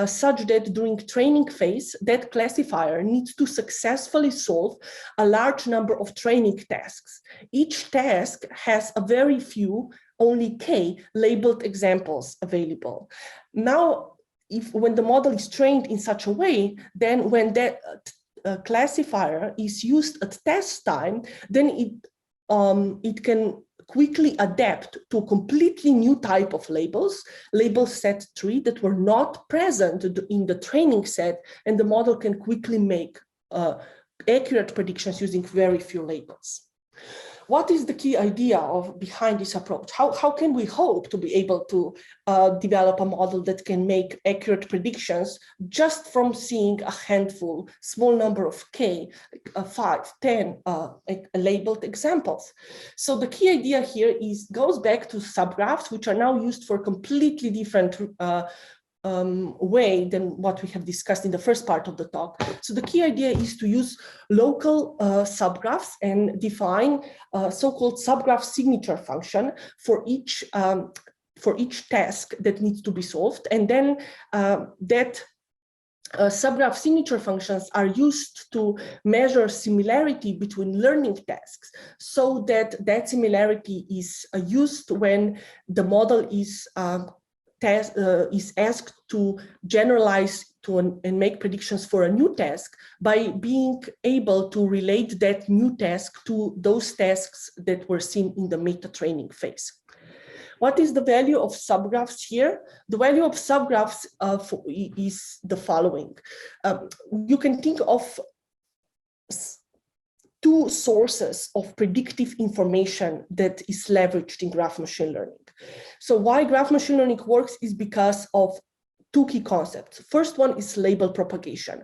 [SPEAKER 4] such that during training phase, that classifier needs to successfully solve a large number of training tasks. Each task has a very few, only K, labeled examples available. Now, when the model is trained in such a way, then when that classifier is used at test time, then it can quickly adapt to a completely new type of labels, label set 3 that were not present in the training set, and the model can quickly make accurate predictions using very few labels. What is the key idea behind this approach? How can we hope to be able to develop a model that can make accurate predictions just from seeing a handful, small number of K, 5, 10 labeled examples? So the key idea here goes back to subgraphs, which are now used for completely different way than what we have discussed in the first part of the talk. So the key idea is to use local subgraphs and define a so-called subgraph signature function for each task that needs to be solved. And then that subgraph signature functions are used to measure similarity between learning tasks, so that that similarity is used when the model is asked to generalize and make predictions for a new task by being able to relate that new task to those tasks that were seen in the meta training phase. What is the value of subgraphs here? The value of subgraphs is the following. You can think of 2 sources of predictive information that is leveraged in graph machine learning. So why graph machine learning works is because of 2 key concepts. First one is label propagation.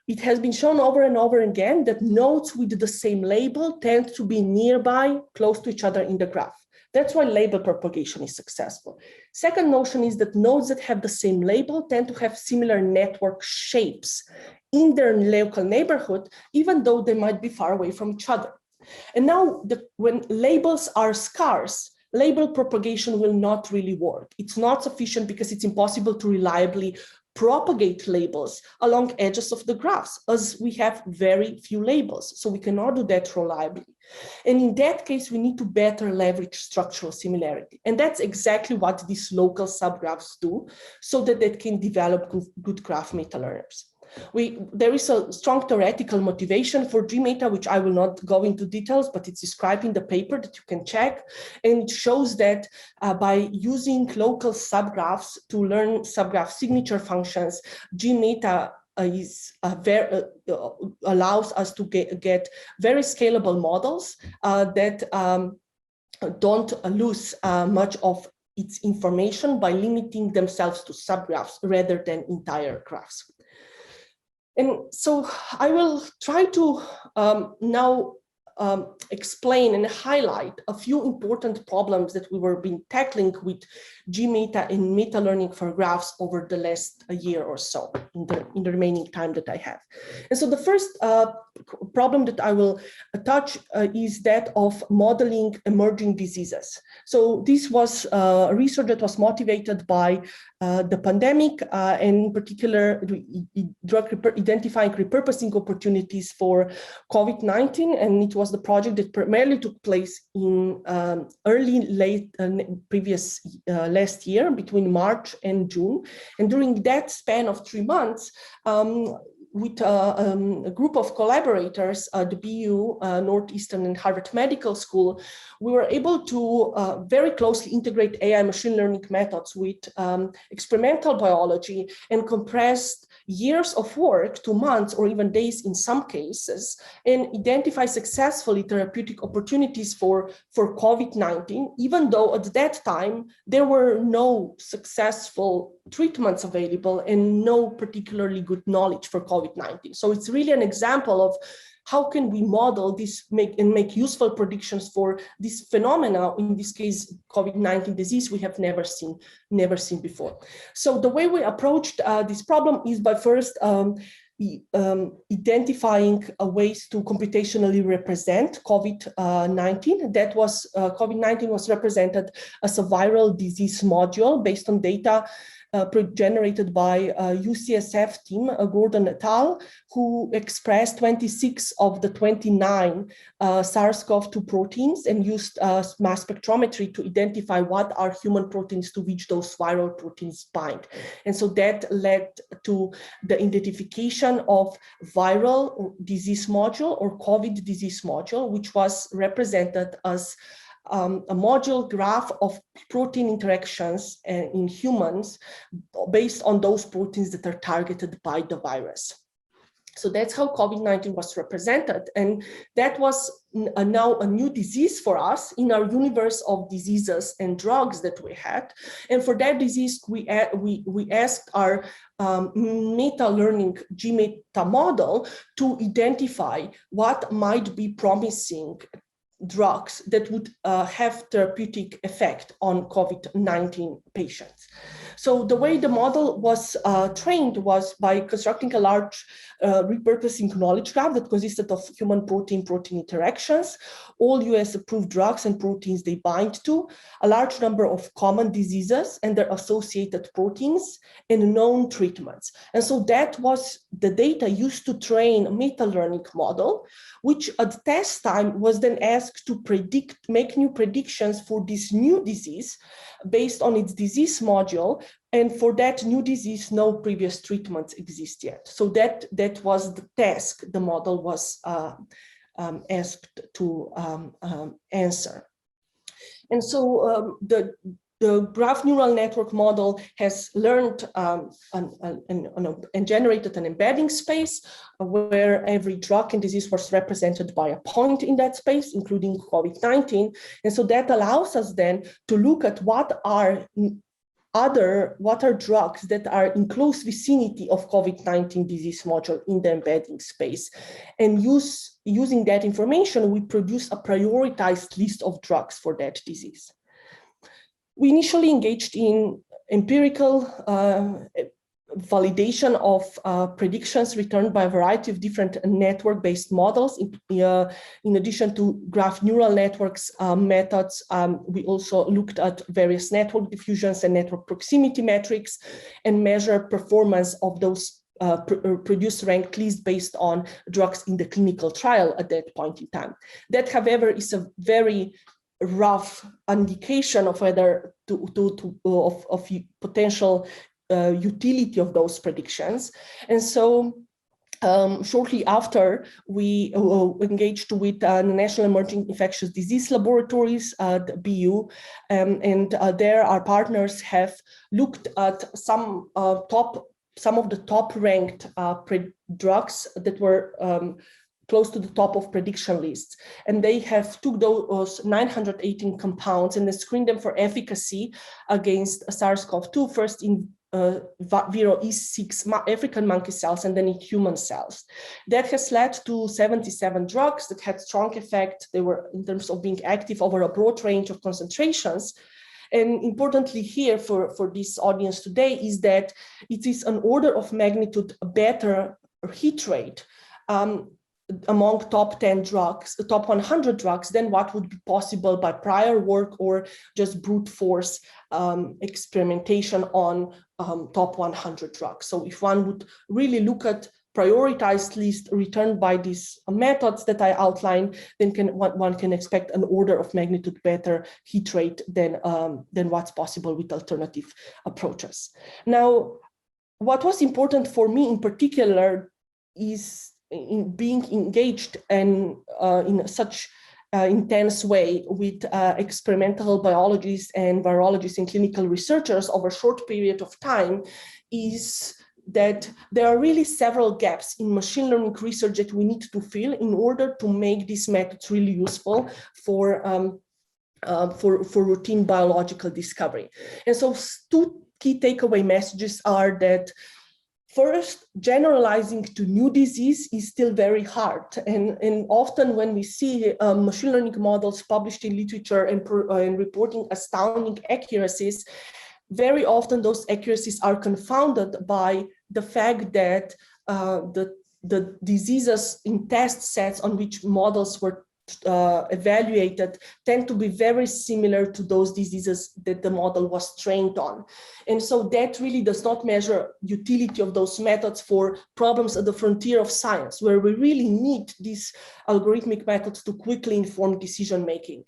[SPEAKER 4] It has been shown over and over again that nodes with the same label tend to be nearby, close to each other in the graph. That's why label propagation is successful. Second notion is that nodes that have the same label tend to have similar network shapes in their local neighborhood, even though they might be far away from each other. And now when labels are scarce, label propagation will not really work. It's not sufficient because it's impossible to reliably propagate labels along edges of the graphs, as we have very few labels. So we cannot do that reliably. And in that case, we need to better leverage structural similarity. And that's exactly what these local subgraphs do, so that they can develop good graph meta-learners. There is a strong theoretical motivation for GMeta, which I will not go into details, but it's described in the paper that you can check. And it shows that by using local subgraphs to learn subgraph signature functions, GMeta allows us to get very scalable models that don't lose much of its information by limiting themselves to subgraphs rather than entire graphs. And so I will try to now explain and highlight a few important problems that we were been tackling with GMeta and meta learning for graphs over the last year or so in the remaining time that I have. And so the first problem that I will touch is that of modeling emerging diseases. So this was research that was motivated by the pandemic and in particular identifying repurposing opportunities for COVID-19, and it was the project that primarily took place in last year between March and June. And during that span of 3 months, with a group of collaborators, the BU, Northeastern and Harvard Medical School, we were able to very closely integrate AI machine learning methods with experimental biology and compressed years of work to months or even days in some cases, and identify successfully therapeutic opportunities for COVID-19, even though at that time there were no successful treatments available and no particularly good knowledge for COVID-19. So it's really an example of how can we model this, make useful predictions for this phenomena, in this case, COVID-19 disease we have never seen before. So the way we approached this problem is by first identifying ways to computationally represent COVID-19. That was, COVID-19 was represented as a viral disease module based on data generated by UCSF team, Gordon et al., who expressed 26 of the 29 SARS-CoV-2 proteins and used mass spectrometry to identify what are human proteins to which those viral proteins bind. And so that led to the identification of viral disease module or COVID disease module, which was represented as a module graph of protein interactions in humans based on those proteins that are targeted by the virus. So that's how COVID-19 was represented. And that was now a new disease for us in our universe of diseases and drugs that we had. And for that disease, we asked our meta-learning GMeta model to identify what might be promising drugs that would have therapeutic effect on COVID-19 patients. So the way the model was trained was by constructing a large repurposing knowledge graph that consisted of human protein-protein interactions, all US approved drugs and proteins they bind to, a large number of common diseases and their associated proteins, and known treatments. And so that was the data used to train a meta-learning model, which at test time was then asked to make new predictions for this new disease based on its disease module. And for that new disease, no previous treatments exist yet. So that was the task the model was asked to answer. And so the graph neural network model has learned and generated an embedding space where every drug and disease was represented by a point in that space, including COVID-19. And so that allows us then to look at what are drugs that are in close vicinity of COVID-19 disease module in the embedding space. And using that information, we produce a prioritized list of drugs for that disease. We initially engaged in empirical validation of predictions returned by a variety of different network-based models. In addition to graph neural networks methods, we also looked at various network diffusions and network proximity metrics and measure performance of those produced ranked lists based on drugs in the clinical trial at that point in time. That, however, is a very rough indication of whether of potential utility of those predictions. And so shortly after, we engaged with the National Emerging Infectious Disease Laboratories, the BU, and there our partners have looked at some of the top-ranked drugs that were close to the top of prediction lists. And they have took those 918 compounds and they screened them for efficacy against SARS-CoV-2, first in Vero E6 African monkey cells and then in human cells. That has led to 77 drugs that had strong effect. They were, in terms of being active, over a broad range of concentrations. And importantly here for this audience today is that it is an order of magnitude better hit rate among top 10 drugs, the top 100 drugs, than what would be possible by prior work or just brute force experimentation on top 100 drugs. So if one would really look at prioritized list returned by these methods that I outlined, then one can expect an order of magnitude better hit rate than what's possible with alternative approaches. Now, what was important for me in particular is in being engaged and in such intense way with experimental biologists and virologists and clinical researchers over a short period of time is that there are really several gaps in machine learning research that we need to fill in order to make these methods really useful for routine biological discovery. And so two key takeaway messages are that first, generalizing to new disease is still very hard. And often when we see machine learning models published in literature and reporting astounding accuracies, very often those accuracies are confounded by the fact that the diseases in test sets on which models were evaluated tend to be very similar to those diseases that the model was trained on. And so that really does not measure utility of those methods for problems at the frontier of science, where we really need these algorithmic methods to quickly inform decision-making.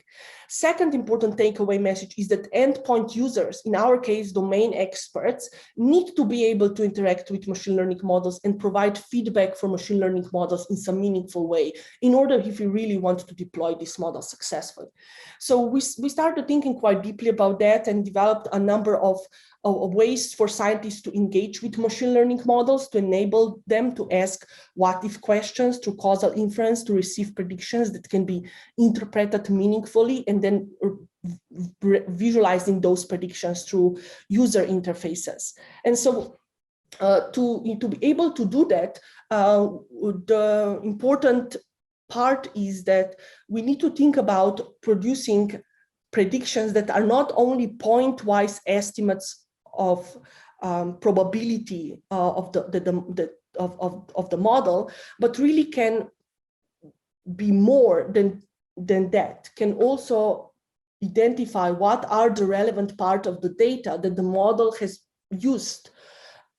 [SPEAKER 4] Second important takeaway message is that endpoint users, in our case, domain experts, need to be able to interact with machine learning models and provide feedback for machine learning models in some meaningful way in order if we really want to deploy this model successfully. So we started thinking quite deeply about that and developed a number of ways for scientists to engage with machine learning models, to enable them to ask what-if questions through causal inference, to receive predictions that can be interpreted meaningfully, and then visualizing those predictions through user interfaces. And so to be able to do that, the important part is that we need to think about producing predictions that are not only point-wise estimates of probability of the model, but really can be more than that, can also identify what are the relevant part of the data that the model has used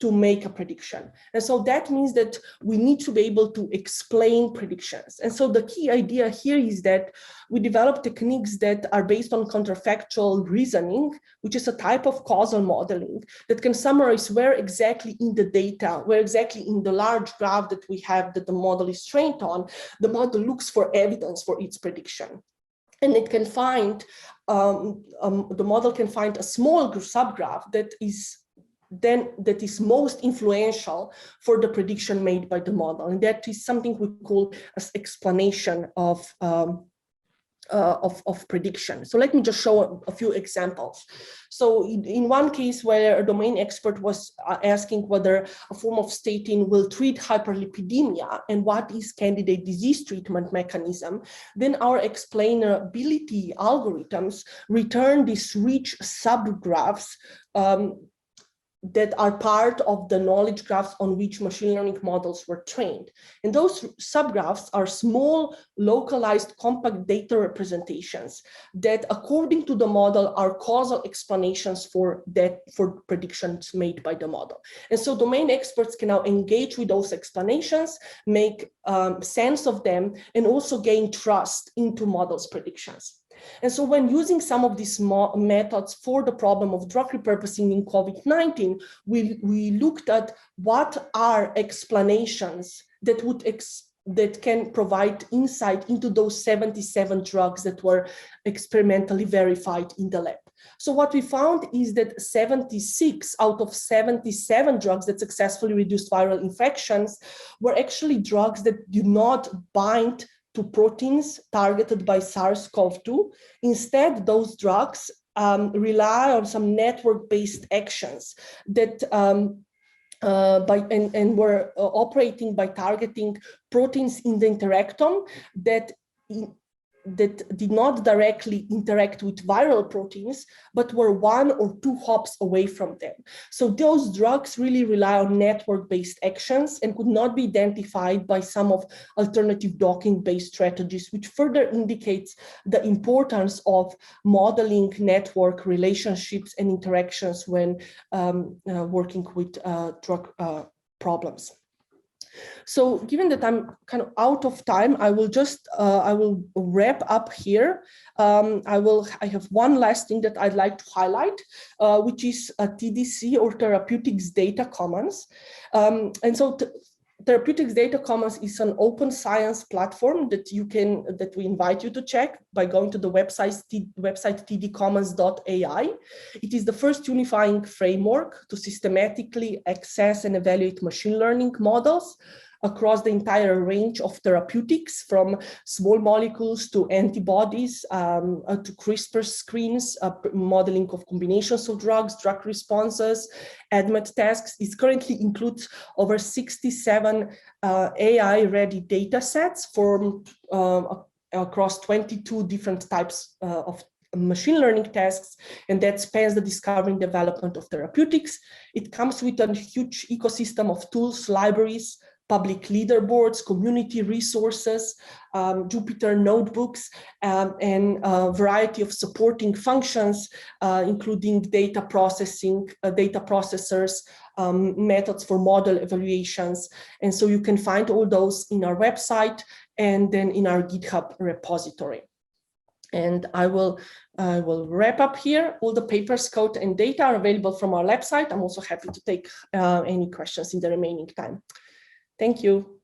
[SPEAKER 4] to make a prediction. And so that means that we need to be able to explain predictions. And so the key idea here is that we develop techniques that are based on counterfactual reasoning, which is a type of causal modeling that can summarize where exactly in the data, where exactly in the large graph that we have that the model is trained on, the model looks for evidence for its prediction. And it can find, the model can find a small subgraph that is most influential for the prediction made by the model. And that is something we call as explanation of prediction. So let me just show a few examples. So in one case where a domain expert was asking whether a form of statin will treat hyperlipidemia and what is candidate disease treatment mechanism, then our explainability algorithms return these rich subgraphs that are part of the knowledge graphs on which machine learning models were trained. And those subgraphs are small, localized, compact data representations that, according to the model, are causal explanations for predictions made by the model. And so domain experts can now engage with those explanations, make sense of them, and also gain trust into models' predictions. And so when using some of these methods for the problem of drug repurposing in COVID-19, we looked at what are explanations that can provide insight into those 77 drugs that were experimentally verified in the lab. So what we found is that 76 out of 77 drugs that successfully reduced viral infections were actually drugs that do not bind to proteins targeted by SARS-CoV-2. Instead, those drugs rely on some network-based actions that were operating by targeting proteins in the interactome that did not directly interact with viral proteins, but were 1 or 2 hops away from them. So those drugs really rely on network-based actions and could not be identified by some of alternative docking-based strategies, which further indicates the importance of modeling network relationships and interactions when working with drug problems. So given that I'm kind of out of time, I will just, I will wrap up here. I have one last thing that I'd like to highlight, which is a TDC or Therapeutics Data Commons. And so Therapeutics Data Commons is an open science platform that we invite you to check by going to the website tdcommons.ai. It is the first unifying framework to systematically access and evaluate machine learning models across the entire range of therapeutics, from small molecules to antibodies, to CRISPR screens, modeling of combinations of drugs, drug responses, ADMET tasks. It currently includes over 67 AI-ready data sets from across 22 different types of machine learning tasks, and that spans the discovery and development of therapeutics. It comes with a huge ecosystem of tools, libraries, public leaderboards, community resources, Jupyter notebooks, and a variety of supporting functions, including data processing, data processors, methods for model evaluations. And so you can find all those in our website and then in our GitHub repository. And I will wrap up here. All the papers, code, and data are available from our website. I'm also happy to take any questions in the remaining time. Thank you.